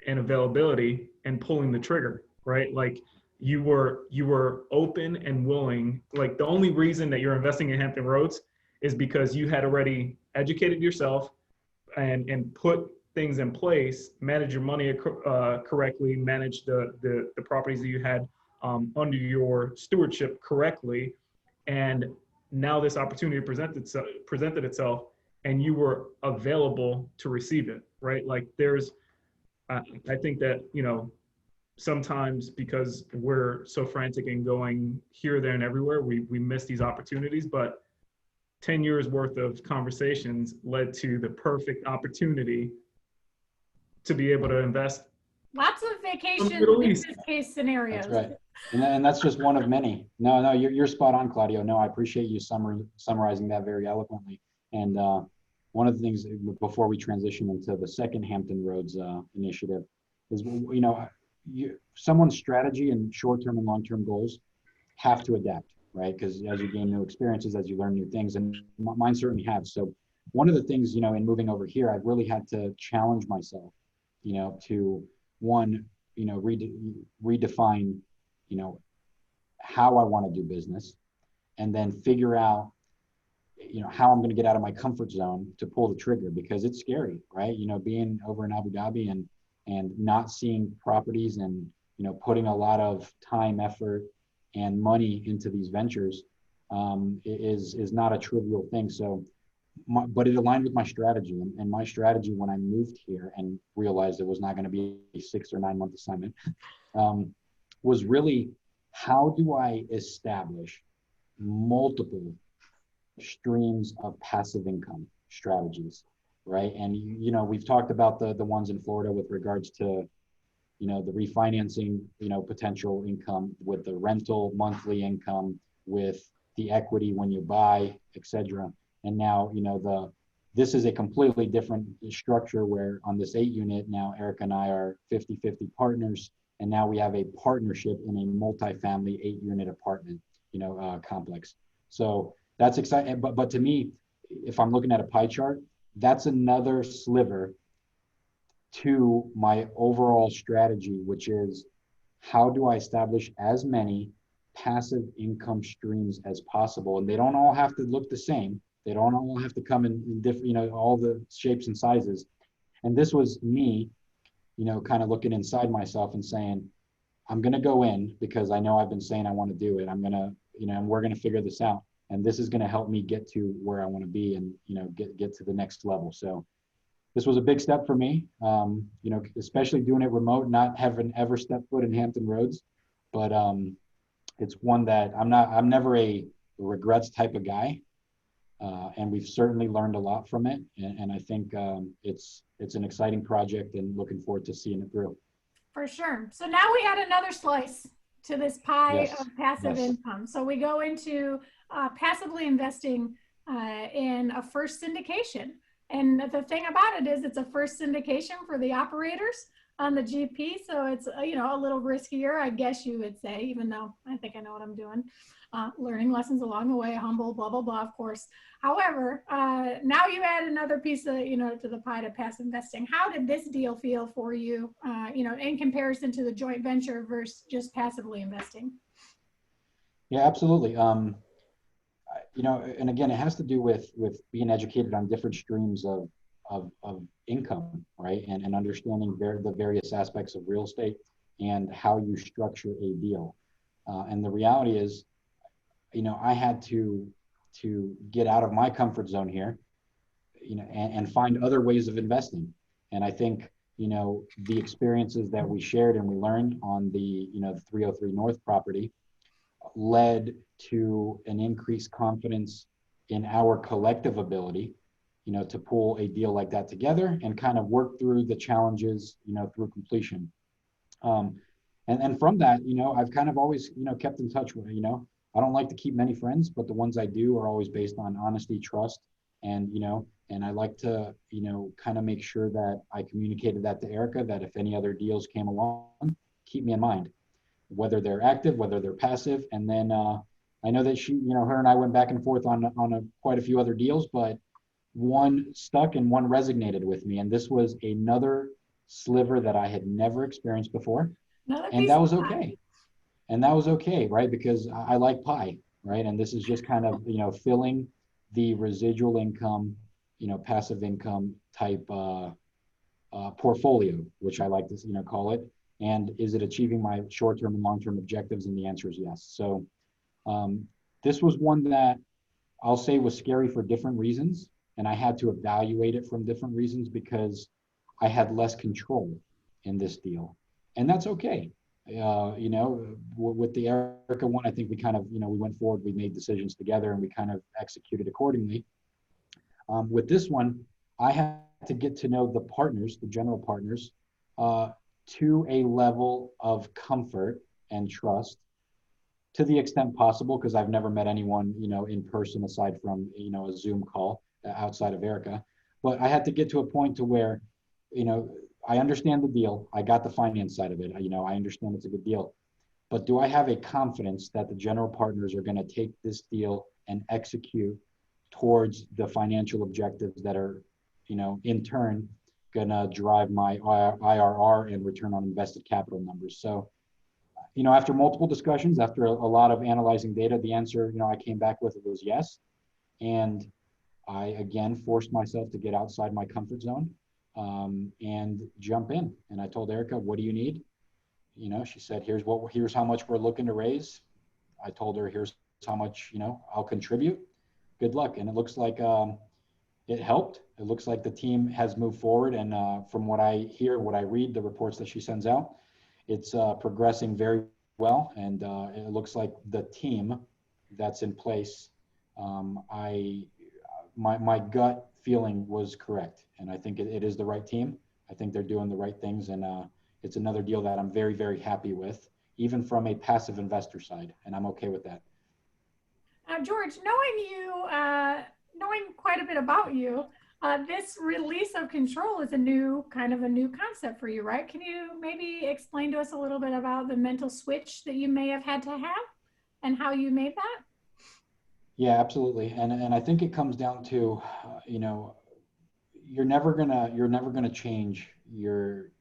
S1: and availability and pulling the trigger, right? Like, you were open and willing. Like, the only reason that you're investing in Hampton Roads is because you had already educated yourself and put things in place, manage your money correctly, manage the properties that you had under your stewardship correctly, and now this opportunity presented itself, and you were available to receive it, right? Like, I think that, sometimes because we're so frantic and going here, there, and everywhere, we miss these opportunities. But 10 years worth of conversations led to the perfect opportunity to be able to invest.
S2: Lots of vacation business case scenarios.
S3: That's right. And that's just one of many. No, you're spot on, Claudio. No, I appreciate you summarizing that very eloquently. And one of the things before we transition into the second Hampton Roads initiative is, someone's strategy and short-term and long-term goals have to adapt, right? Because as you gain new experiences, as you learn new things, and mine certainly have. So one of the things, in moving over here, I've really had to challenge myself, to one, redefine, how I want to do business, and then figure out, how I'm going to get out of my comfort zone to pull the trigger, because it's scary, right? Being over in Abu Dhabi and not seeing properties, and, putting a lot of time, effort, and money into these ventures is not a trivial thing. So, but it aligned with my strategy, and my strategy when I moved here and realized it was not going to be a 6 or 9 month assignment, was really, how do I establish multiple streams of passive income strategies, right? And we've talked about the ones in Florida with regards to the refinancing, potential income, with the rental monthly income, with the equity when you buy, etc. And now, this is a completely different structure where on this 8-unit, now Erica and I are 50-50 partners. And now we have a partnership in a multifamily 8-unit apartment, complex. So that's exciting. But to me, if I'm looking at a pie chart, that's another sliver to my overall strategy, which is how do I establish as many passive income streams as possible? And they don't all have to look the same. They don't all have to come in different, all the shapes and sizes. And this was me, kind of looking inside myself and saying, I'm going to go in because I know I've been saying I want to do it. I'm going to, and we're going to figure this out. And this is going to help me get to where I want to be and, get to the next level. So this was a big step for me, especially doing it remote, not having ever stepped foot in Hampton Roads. But it's one that I'm never a regrets type of guy. And we've certainly learned a lot from it. And I think it's an exciting project and looking forward to seeing it through.
S2: For sure. So now we add another slice to this pie
S3: Yes.
S2: of passive income. So we go into passively investing in a first syndication. And the thing about it is it's a first syndication for the operators on the GP. So it's, a little riskier, I guess you would say, even though I think I know what I'm doing. Learning lessons along the way, humble, blah, blah, blah, of course. However, now you add another piece of, to the pie to passive investing. How did this deal feel for you, in comparison to the joint venture versus just passively investing?
S3: Yeah, absolutely. And again, it has to do with being educated on different streams of income, right? And understanding the various aspects of real estate and how you structure a deal. And the reality is, I had to get out of my comfort zone here, and find other ways of investing. And I think, the experiences that we shared and we learned on the, 303 North property led to an increased confidence in our collective ability, to pull a deal like that together and kind of work through the challenges, through completion. And from that, I've kind of always, kept in touch with, I don't like to keep many friends, but the ones I do are always based on honesty, trust, and, and I like to, kind of make sure that I communicated that to Erica, that if any other deals came along, keep me in mind, whether they're active, whether they're passive. And then I know that she, her and I went back and forth on quite a few other deals, but one stuck and one resonated with me. And this was another sliver that I had never experienced before. And that was okay. And that was okay, right? Because I like pie, right? And this is just kind of, filling the residual income, passive income type portfolio, which I like to, call it. And is it achieving my short-term and long-term objectives? And the answer is yes. So this was one that I'll say was scary for different reasons. And I had to evaluate it from different reasons because I had less control in this deal. And that's okay. With the Erica one, I think we kind of, we went forward, we made decisions together and we kind of executed accordingly. With this one, I had to get to know the partners, the general partners, to a level of comfort and trust to the extent possible, because I've never met anyone, in person aside from, a Zoom call outside of Erica. But I had to get to a point to where, I understand the deal. I got the finance side of it. I understand it's a good deal. But do I have a confidence that the general partners are going to take this deal and execute towards the financial objectives that are, in turn, going to drive my IRR and return on invested capital numbers? So, after multiple discussions, after a lot of analyzing data, the answer, I came back with was yes. And I, again, forced myself to get outside my comfort zone. And jump in. And I told Erica, what do you need? She said, here's how much we're looking to raise. I told her, here's how much, I'll contribute. Good luck. And it looks like it helped. It looks like the team has moved forward. And from what I hear, what I read, the reports that she sends out, it's progressing very well. And it looks like the team that's in place My gut feeling was correct, and I think it is the right team. I think they're doing the right things, and it's another deal that I'm very, very happy with, even from a passive investor side, and I'm okay with that.
S2: George, knowing you, knowing quite a bit about you, this release of control is a new concept for you, right? Can you maybe explain to us a little bit about the mental switch that you may have had to have and how you made that?
S3: Yeah, absolutely. And I think it comes down to, you're never gonna change your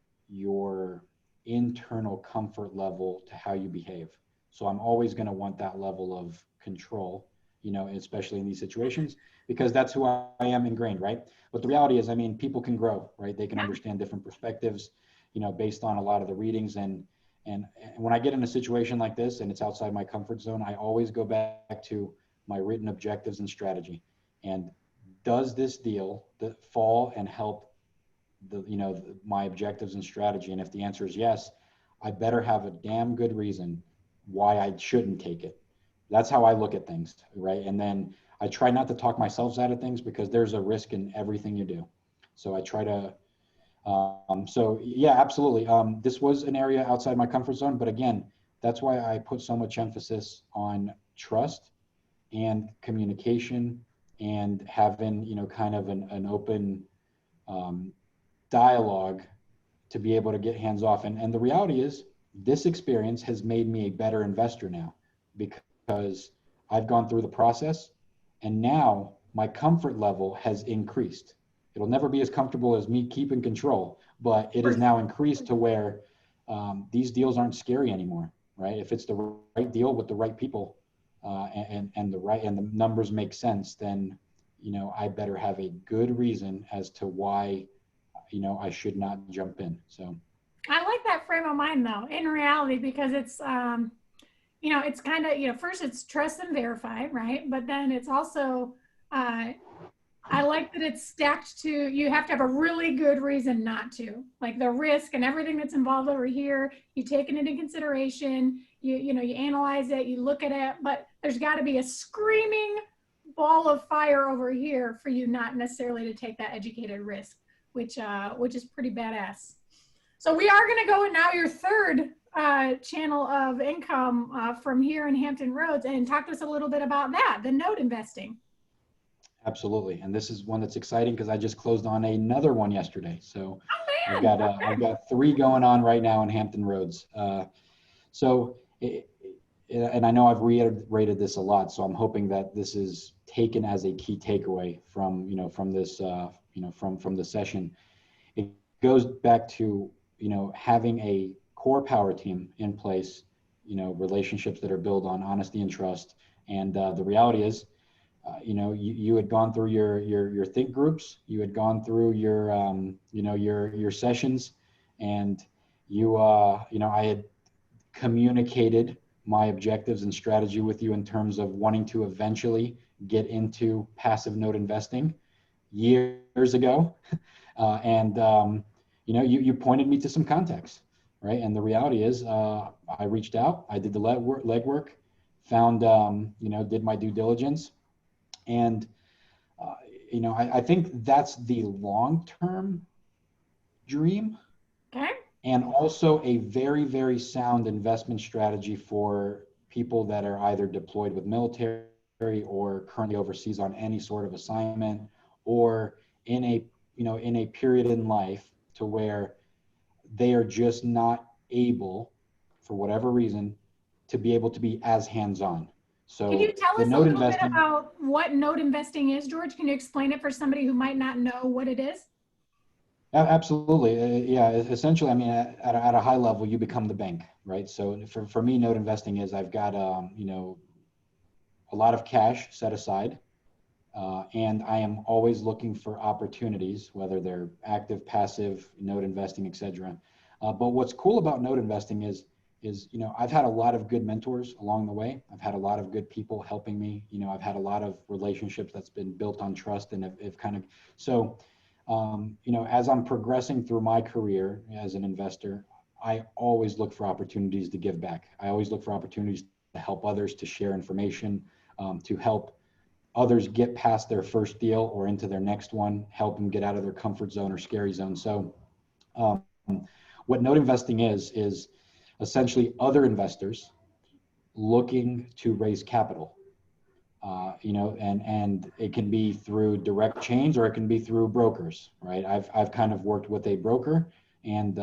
S3: internal comfort level to how you behave. So I'm always gonna want that level of control, especially in these situations, because that's who I am ingrained, right? But the reality is, I mean, people can grow, right? They can understand different perspectives, based on a lot of the readings. And when I get in a situation like this and it's outside my comfort zone, I always go back to my written objectives and strategy. And does this deal fall and help my objectives and strategy? And if the answer is yes, I better have a damn good reason why I shouldn't take it. That's how I look at things, right? And then I try not to talk myself out of things, because there's a risk in everything you do. So I try to so yeah, absolutely. This was an area outside my comfort zone, but again, that's why I put so much emphasis on trust and communication, and having, kind of an open dialogue to be able to get hands off. And the reality is, this experience has made me a better investor now, because I've gone through the process, and now my comfort level has increased. It'll never be as comfortable as me keeping control, but it is now increased to where these deals aren't scary anymore, right? If it's the right deal with the right people, and the numbers make sense, then I better have a good reason as to why I should not jump in. So
S2: I like that frame of mind, though, in reality, because it's it's kind of, first it's trust and verify, right? But then it's also I like that it's stacked to, you have to have a really good reason not to, like the risk and everything that's involved over here. You take it into consideration, you analyze it, you look at it, but there's got to be a screaming ball of fire over here for you not necessarily to take that educated risk, which is pretty badass. So we are going to go now your third channel of income from here in Hampton Roads, and talk to us a little bit about that, the note investing.
S3: absolutely. And this is one that's exciting, because I just closed on another one yesterday. So
S2: Oh,
S3: I've got 3 going on right now in Hampton Roads. And I know I've reiterated this a lot, so I'm hoping that this is taken as a key takeaway from this from the session. It goes back to having a core power team in place, relationships that are built on honesty and trust. And the reality is, you had gone through your think groups, you had gone through your sessions, and I had communicated my objectives and strategy with you in terms of wanting to eventually get into passive note investing years ago. You pointed me to some contacts, right? And the reality is, I reached out, I did the legwork, found, did my due diligence. And, I think that's the long-term dream.
S2: okay.
S3: And also a very, very sound investment strategy for people that are either deployed with military or currently overseas on any sort of assignment, or in a period in life to where they are just not able, for whatever reason, to be able to be as hands-on. So
S2: can you tell
S3: the
S2: us a
S3: note
S2: little bit
S3: investing,
S2: about what note investing is, George? Can you explain it for somebody who might not know what it is?
S3: absolutely. Yeah, essentially, I mean, at a high level, you become the bank, right? So for me, note investing is, I've got, a lot of cash set aside, and I am always looking for opportunities, whether they're active, passive, note investing, etc. But what's cool about note investing is, I've had a lot of good mentors along the way. I've had a lot of good people helping me. I've had a lot of relationships that's been built on trust, and have kind of, so, as I'm progressing through my career as an investor, I always look for opportunities to give back. I always look for opportunities to help others, to share information, to help others get past their first deal or into their next one, help them get out of their comfort zone or scary zone. So um, what note investing is essentially other investors looking to raise capital. And it can be through direct chains or it can be through brokers, right? I've kind of worked with a broker, and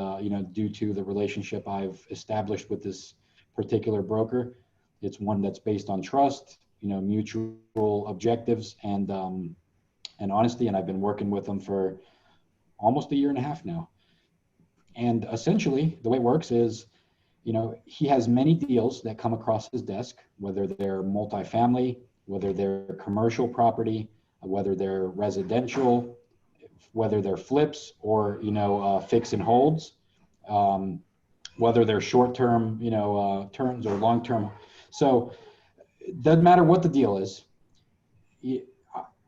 S3: due to the relationship I've established with this particular broker, it's one that's based on trust, mutual objectives, and honesty. And I've been working with them for almost a year and a half now. And essentially, the way it works is, he has many deals that come across his desk, whether they're multifamily, whether they're commercial property, whether they're residential, whether they're flips or, fix and holds, whether they're short-term, terms or long-term. So it doesn't matter what the deal is.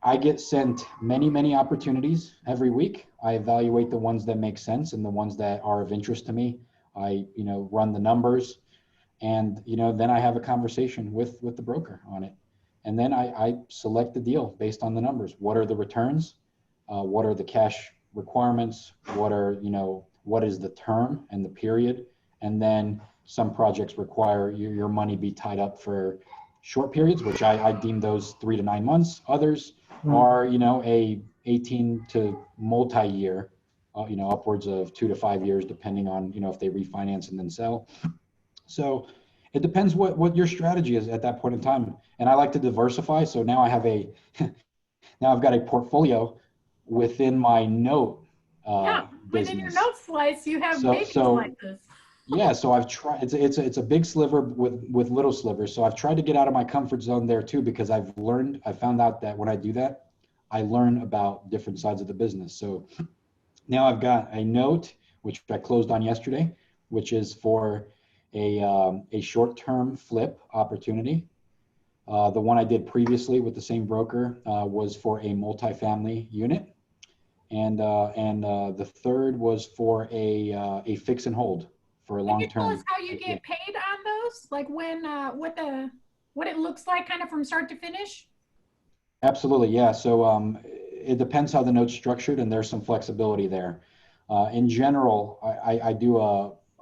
S3: I get sent many, many opportunities every week. I evaluate the ones that make sense and the ones that are of interest to me. I, run the numbers, and, then I have a conversation with the broker on it. And then I select the deal based on the numbers. What are the returns? What are the cash requirements? What is the term and the period? And then some projects require your money be tied up for short periods, which I deem those 3 to 9 months. Others are, a 18 to multi-year, upwards of 2 to 5 years, depending on, if they refinance and then sell. So it depends what your strategy is at that point in time. And I like to diversify. So now I have now I've got a portfolio within my note
S2: within your
S3: business.
S2: note slice, you have baby slices.
S3: Yeah, so I've tried. It's a big sliver with little slivers. So I've tried to get out of my comfort zone there too, because I found out that when I do that, I learn about different sides of the business. So now I've got a note which I closed on yesterday, which is for a short-term flip opportunity. The one I did previously with the same broker was for a multifamily unit, and the third was for a fix and hold for a long term.
S2: Can you tell us how you get paid on those? Like when what it looks like, kind of from start to finish?
S3: Absolutely, yeah. So it depends how the note's structured, and there's some flexibility there. In general, I do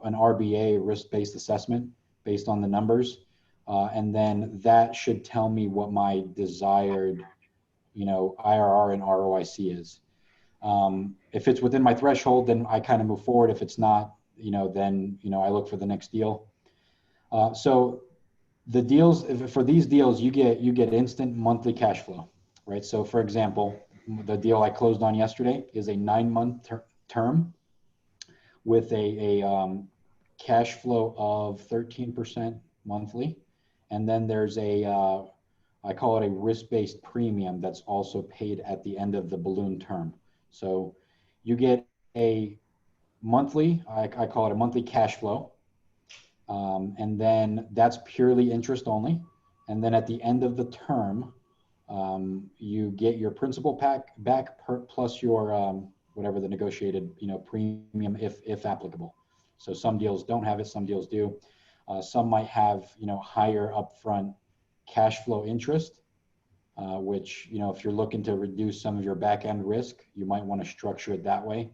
S3: an RBA, risk-based assessment, based on the numbers. And then that should tell me what my desired, IRR and ROIC is. If it's within my threshold, then I kind of move forward. If it's not, then, I look for the next deal. So the deals, for these deals, you get instant monthly cash flow, right? So for example, the deal I closed on yesterday is a 9-month term with a cash flow of 13% monthly. And then there's I call it a risk-based premium that's also paid at the end of the balloon term. So you get a monthly, I call it a monthly cash flow. And then that's purely interest only. And then at the end of the term, you get your principal back plus your whatever the negotiated premium if applicable. So some deals don't have it, some deals do. Some might have higher upfront cash flow interest, which if you're looking to reduce some of your back end risk, you might want to structure it that way.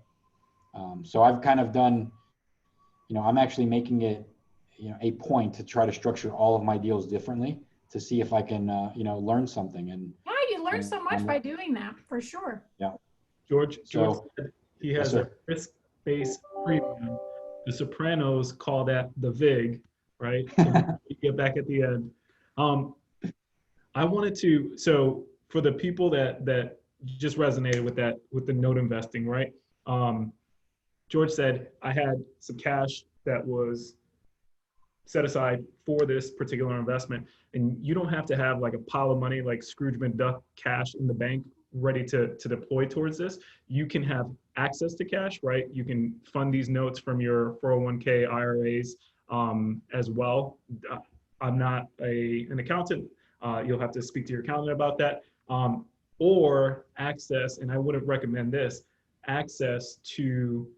S3: So I've kind of done, I'm actually making it a point to try to structure all of my deals differently to see if I can learn something. And
S2: yeah, you learn so much by doing that, for sure.
S3: Yeah.
S1: George said he has a risk-based premium. The Sopranos call that the VIG, right? So we get back at the end. I wanted to, so for the people that just resonated with the note investing, right? George said, I had some cash that was set aside for this particular investment. And you don't have to have like a pile of money, like Scrooge McDuck cash in the bank ready to deploy towards this. You can have access to cash, right? You can fund these notes from your 401k IRAs as well. I'm not an accountant. You'll have to speak to your accountant about that. Or access, and I wouldn't recommend this, access to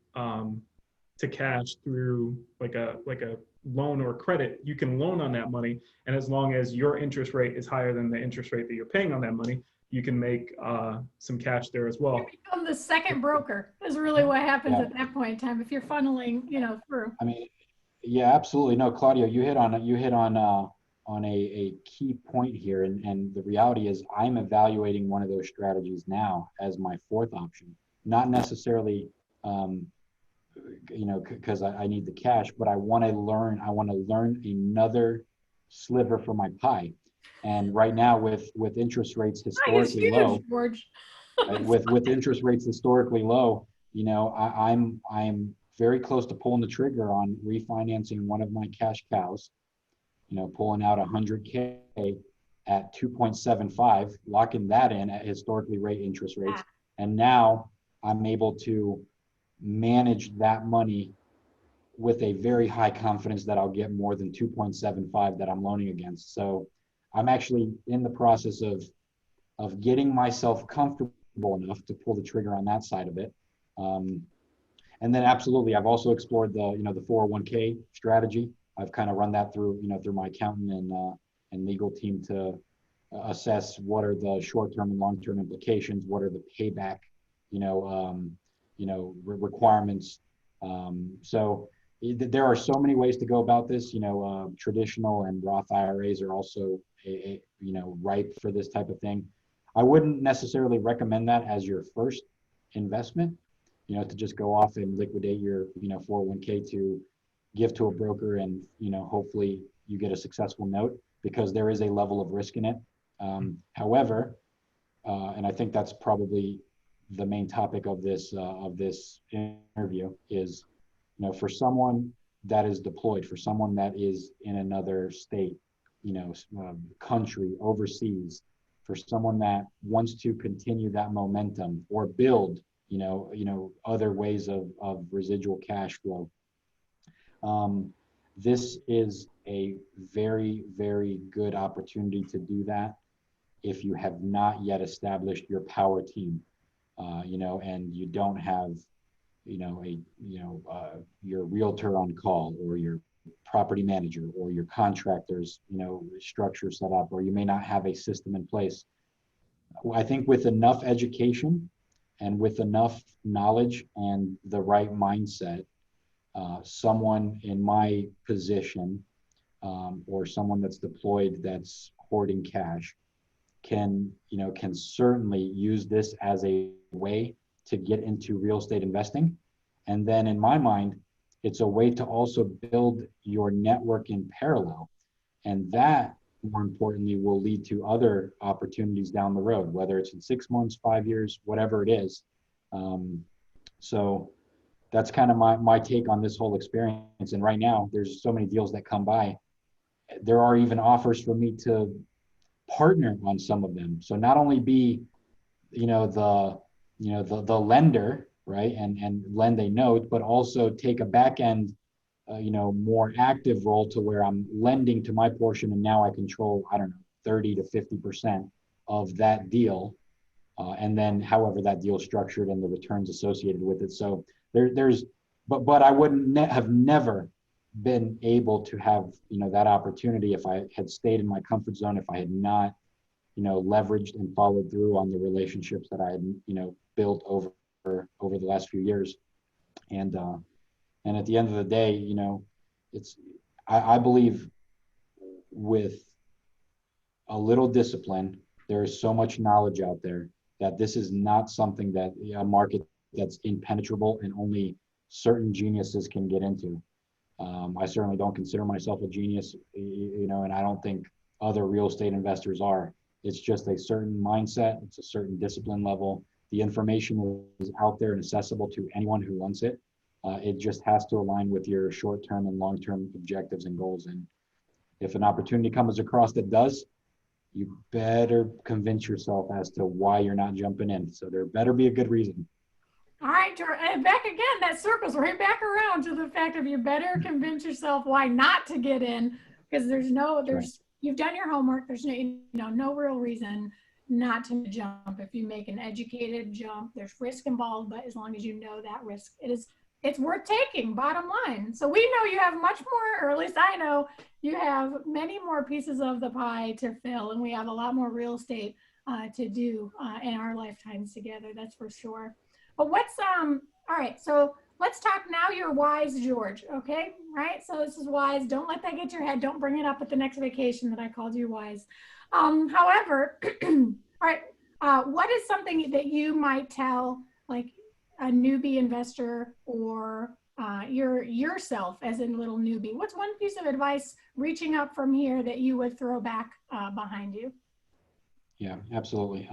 S1: cash through like a loan or credit, you can loan on that money. And as long as your interest rate is higher than the interest rate that you're paying on that money, you can make some cash there as
S2: You
S1: well.
S2: become the second broker is really what happens
S3: Yeah.
S2: at that point in time if you're funneling, through.
S3: I mean, yeah, absolutely. No, Claudio, you hit on a key point here, and the reality is I'm evaluating one of those strategies now as my fourth option, not necessarily because I need the cash, but I want to learn another sliver for my pie. And right now with interest rates
S2: Mine is
S3: historically
S2: huge,
S3: low,
S2: George.
S3: right, with interest rates historically low, I'm very close to pulling the trigger on refinancing one of my cash cows, pulling out 100K at 2.75, locking that in at historically rate interest rates. And now I'm able to manage that money with a very high confidence that I'll get more than 2.75 that I'm loaning against. So I'm actually in the process of getting myself comfortable enough to pull the trigger on that side of it. And then absolutely, I've also explored the 401k strategy. I've kind of run that through my accountant and legal team to assess what are the short-term and long-term implications, what are the payback, requirements. So there are so many ways to go about this. Traditional and Roth IRAs are also ripe for this type of thing. I wouldn't necessarily recommend that as your first investment, to just go off and liquidate your 401k to give to a broker and hopefully you get a successful note, because there is a level of risk in it. However, and I think that's probably the main topic of this interview is, for someone that is deployed, for someone that is in another state, country, overseas, for someone that wants to continue that momentum or build, other ways of residual cash flow. This is a very, very good opportunity to do that if you have not yet established your power team, and you don't have, your realtor on call, or your property manager, or your contractors, structure set up, or you may not have a system in place. I think with enough education and with enough knowledge and the right mindset, someone in my position, or someone that's deployed that's hoarding cash can certainly use this as a way to get into real estate investing. And then in my mind, it's a way to also build your network in parallel. And that, more importantly, will lead to other opportunities down the road, whether it's in 6 months, 5 years, whatever it is. So that's kind of my take on this whole experience. And right now, there's so many deals that come by. There are even offers for me to partner on some of them. So not only be, the lender, right, and lend a note, but also take a back end, more active role to where I'm lending to my portion, and now I control, 30 to 50% of that deal, and then however that deal is structured and the returns associated with it. So but I wouldn't have never been able to have that opportunity if I had stayed in my comfort zone, if I had not leveraged and followed through on the relationships that I had built over the last few years. And at the end of the day, I believe with a little discipline, there is so much knowledge out there that this is not something that a market that's impenetrable and only certain geniuses can get into. I certainly don't consider myself a genius, and I don't think other real estate investors are. It's just a certain mindset. It's a certain discipline level. The information is out there and accessible to anyone who wants it. It just has to align with your short-term and long-term objectives and goals. And if an opportunity comes across that does, you better convince yourself as to why you're not jumping in. So there better be a good reason.
S2: All right, George, and back again, that circles right back around to the fact of you better convince yourself why not to get in, because you've done your homework. There's no real reason not to jump. If you make an educated jump, there's risk involved, but as long as you know that risk, it is it's worth taking, bottom line. So we know you have much more, or at least I know you have many more pieces of the pie to fill, and we have a lot more real estate to do in our lifetimes together, that's for sure. But all right, so let's talk now. You're wise, George, okay? Right, so this is wise. Don't let that get to your head. Don't bring it up at the next vacation that I called you wise. However, all right, what is something that you might tell like a newbie investor or yourself as a little newbie? What's one piece of advice reaching up from here that you would throw back behind you?
S3: Yeah, absolutely.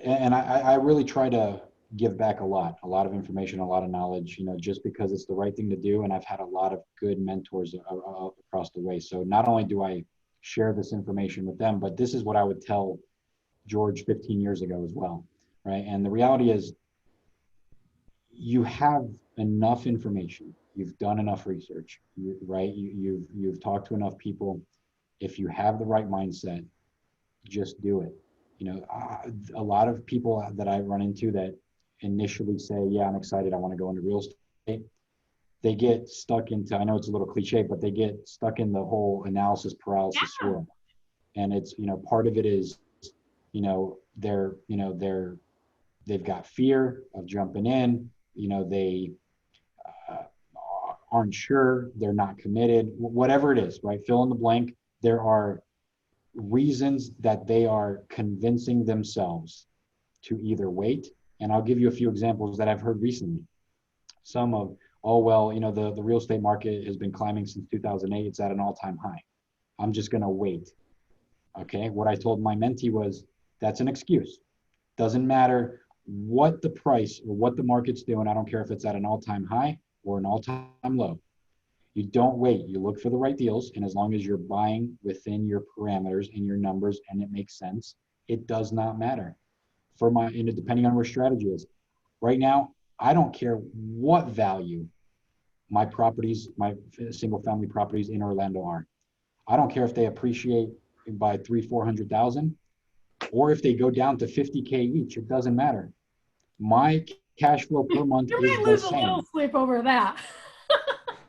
S3: And I really try to give back a lot of information, a lot of knowledge, just because it's the right thing to do. And I've had a lot of good mentors across the way. So not only do I share this information with them, but this is what I would tell George 15 years ago as well, right? And the reality is you have enough information. You've done enough research, right? You've talked to enough people. If you have the right mindset, just do it. A lot of people that I run into that initially say, yeah, I'm excited, I want to go into real estate, they get stuck into, I know it's a little cliche, but they get stuck in the whole analysis paralysis swirl. And it's, part of it is, they've got fear of jumping in, they aren't sure, they're not committed, whatever it is, right? Fill in the blank. There are reasons that they are convincing themselves to either wait. And I'll give you a few examples that I've heard recently. Some of, the real estate market has been climbing since 2008. It's at an all-time high. I'm just going to wait. Okay. What I told my mentee was, that's an excuse. Doesn't matter what the price or what the market's doing. I don't care if it's at an all-time high or an all-time low. You don't wait. You look for the right deals. And as long as you're buying within your parameters and your numbers and it makes sense, it does not matter. Depending on where strategy is. Right now, I don't care what value my single family properties in Orlando are. I don't care if they appreciate by 300,000-400,000 or if they go down to 50K each. It doesn't matter. My cash flow per month
S2: you
S3: is
S2: may
S3: the
S2: lose
S3: same.
S2: a little sleep over that.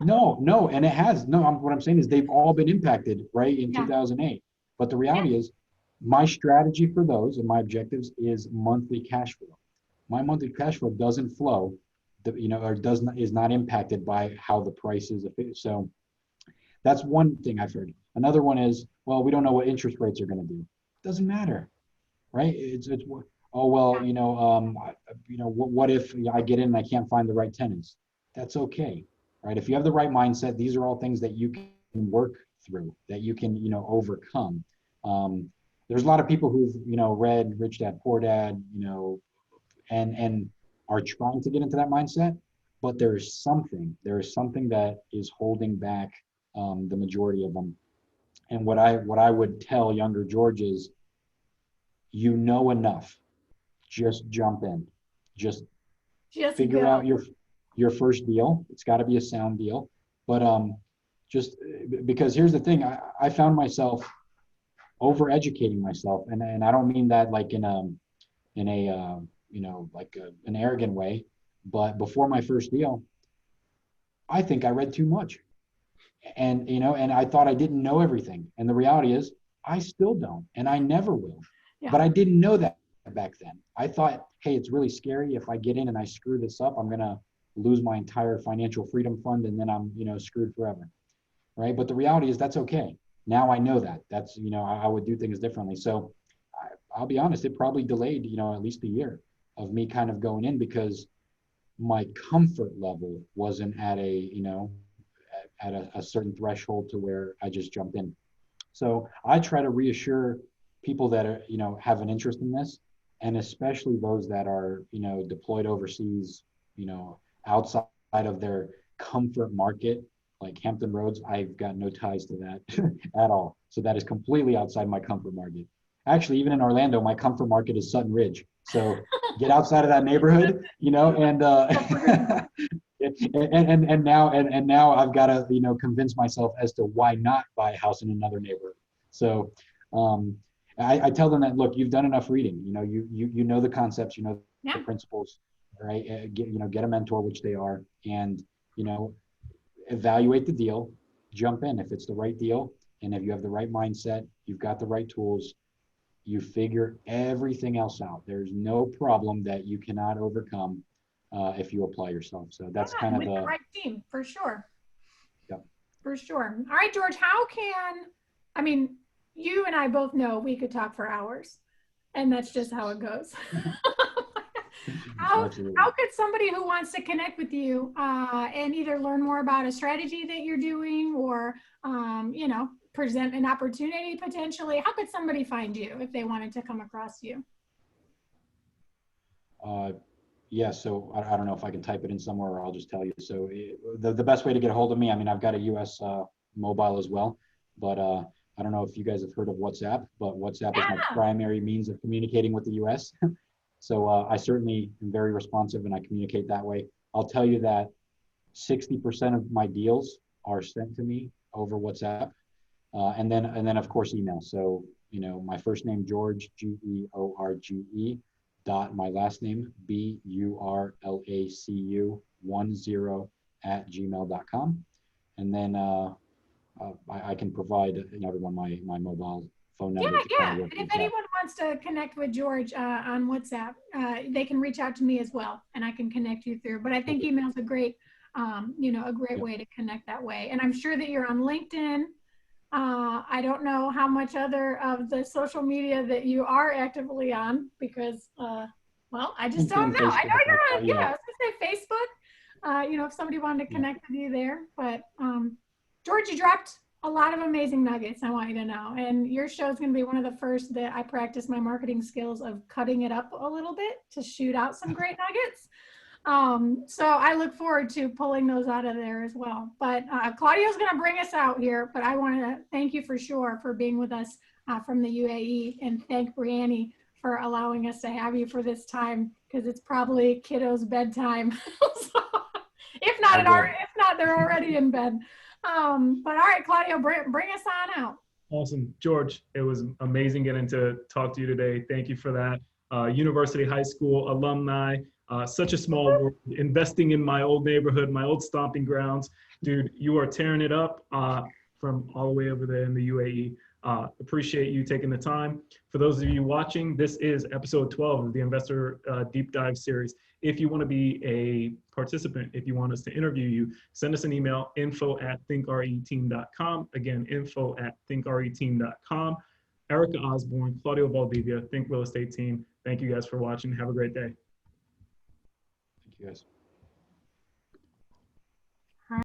S3: No, and it has. What I'm saying is they've all been impacted, right, in 2008. But the reality is, my strategy for those and my objectives is monthly cash flow. My monthly cash flow doesn't flow, is not impacted by how the price is. So that's one thing I've heard. Another one is, well, we don't know what interest rates are going to do. Doesn't matter, right? What if I get in and I can't find the right tenants? That's okay. Right? If you have the right mindset, these are all things that you can work through, that you can, overcome. There's a lot of people who've, read Rich Dad, Poor Dad, and are trying to get into that mindset, but there is something that is holding back the majority of them. And what I would tell younger George is, enough, just jump in, just figure out your first deal. It's got to be a sound deal, but just because here's the thing, I found myself over-educating myself, and I don't mean that like in an arrogant way, but before my first deal, I think I read too much, and I thought I didn't know everything, and the reality is I still don't, and I never will. But I didn't know that back then. I thought, hey, it's really scary. If I get in and I screw this up, I'm going to lose my entire financial freedom fund and then I'm, screwed forever. Right. But the reality is that's okay. Now I know that. That's, I would do things differently. So I'll be honest, it probably delayed, at least a year of me kind of going in because my comfort level wasn't at a certain threshold to where I just jumped in. So I try to reassure people that are, have an interest in this, and especially those that are, deployed overseas, outside of their comfort market, like Hampton Roads. I've got no ties to that at all. So that is completely outside my comfort market. Actually, even in Orlando, my comfort market is Sutton Ridge. So get outside of that neighborhood, and and now I've got to, convince myself as to why not buy a house in another neighborhood. So I tell them that, look, you've done enough reading, you know the concepts, the principles, right? Get a mentor, which they are, and, evaluate the deal, jump in if it's the right deal. And if you have the right mindset, you've got the right tools, you figure everything else out. There's no problem that you cannot overcome if you apply yourself. So that's kind of
S2: with the right team, for sure.
S3: Yeah.
S2: For sure. All right, George, you and I both know we could talk for hours, and that's just how it goes. How could somebody who wants to connect with you and either learn more about a strategy that you're doing or, present an opportunity potentially, how could somebody find you if they wanted to come across you?
S3: Yeah, so I don't know if I can type it in somewhere or I'll just tell you. So the best way to get a hold of me, I've got a US mobile as well, but I don't know if you guys have heard of WhatsApp, but WhatsApp is my primary means of communicating with the US. So I certainly am very responsive and I communicate that way. I'll tell you that 60% of my deals are sent to me over WhatsApp. And then of course email. So, my first name, George, George, dot my last name, BURLACU10 @gmail.com. And then I can provide everyone my mobile phone number.
S2: Yeah. And if anyone wants to connect with George on WhatsApp, they can reach out to me as well, and I can connect you through. But I think email's a great, way to connect that way. And I'm sure that you're on LinkedIn. I don't know how much other of the social media that you are actively on because, I just don't know. I know you're on, I was gonna say Facebook, if somebody wanted to connect with you there. But George, you dropped a lot of amazing nuggets, I want you to know. And your show is going to be one of the first that I practice my marketing skills of cutting it up a little bit to shoot out some great nuggets. So I look forward to pulling those out of there as well. But Claudio's going to bring us out here, but I want to thank you for sure for being with us from the UAE, and thank Brianne for allowing us to have you for this time, because it's probably kiddos' bedtime. So, if not, they're already in bed. But all right, Claudio, bring us on out.
S1: Awesome. George, it was amazing getting to talk to you today. Thank you for that. University High School alumni, such a small world, investing in my old neighborhood, my old stomping grounds. Dude, you are tearing it up from all the way over there in the UAE. Appreciate you taking the time. For those of you watching, this is episode 12 of the Investor Deep Dive series. If you want to be a participant, if you want us to interview you, send us an email, info@thinkreteam.com. Again, info@thinkreteam.com. Erica Osborne, Claudio Valdivia, Think Real Estate Team. Thank you guys for watching. Have a great day.
S3: Thank you guys.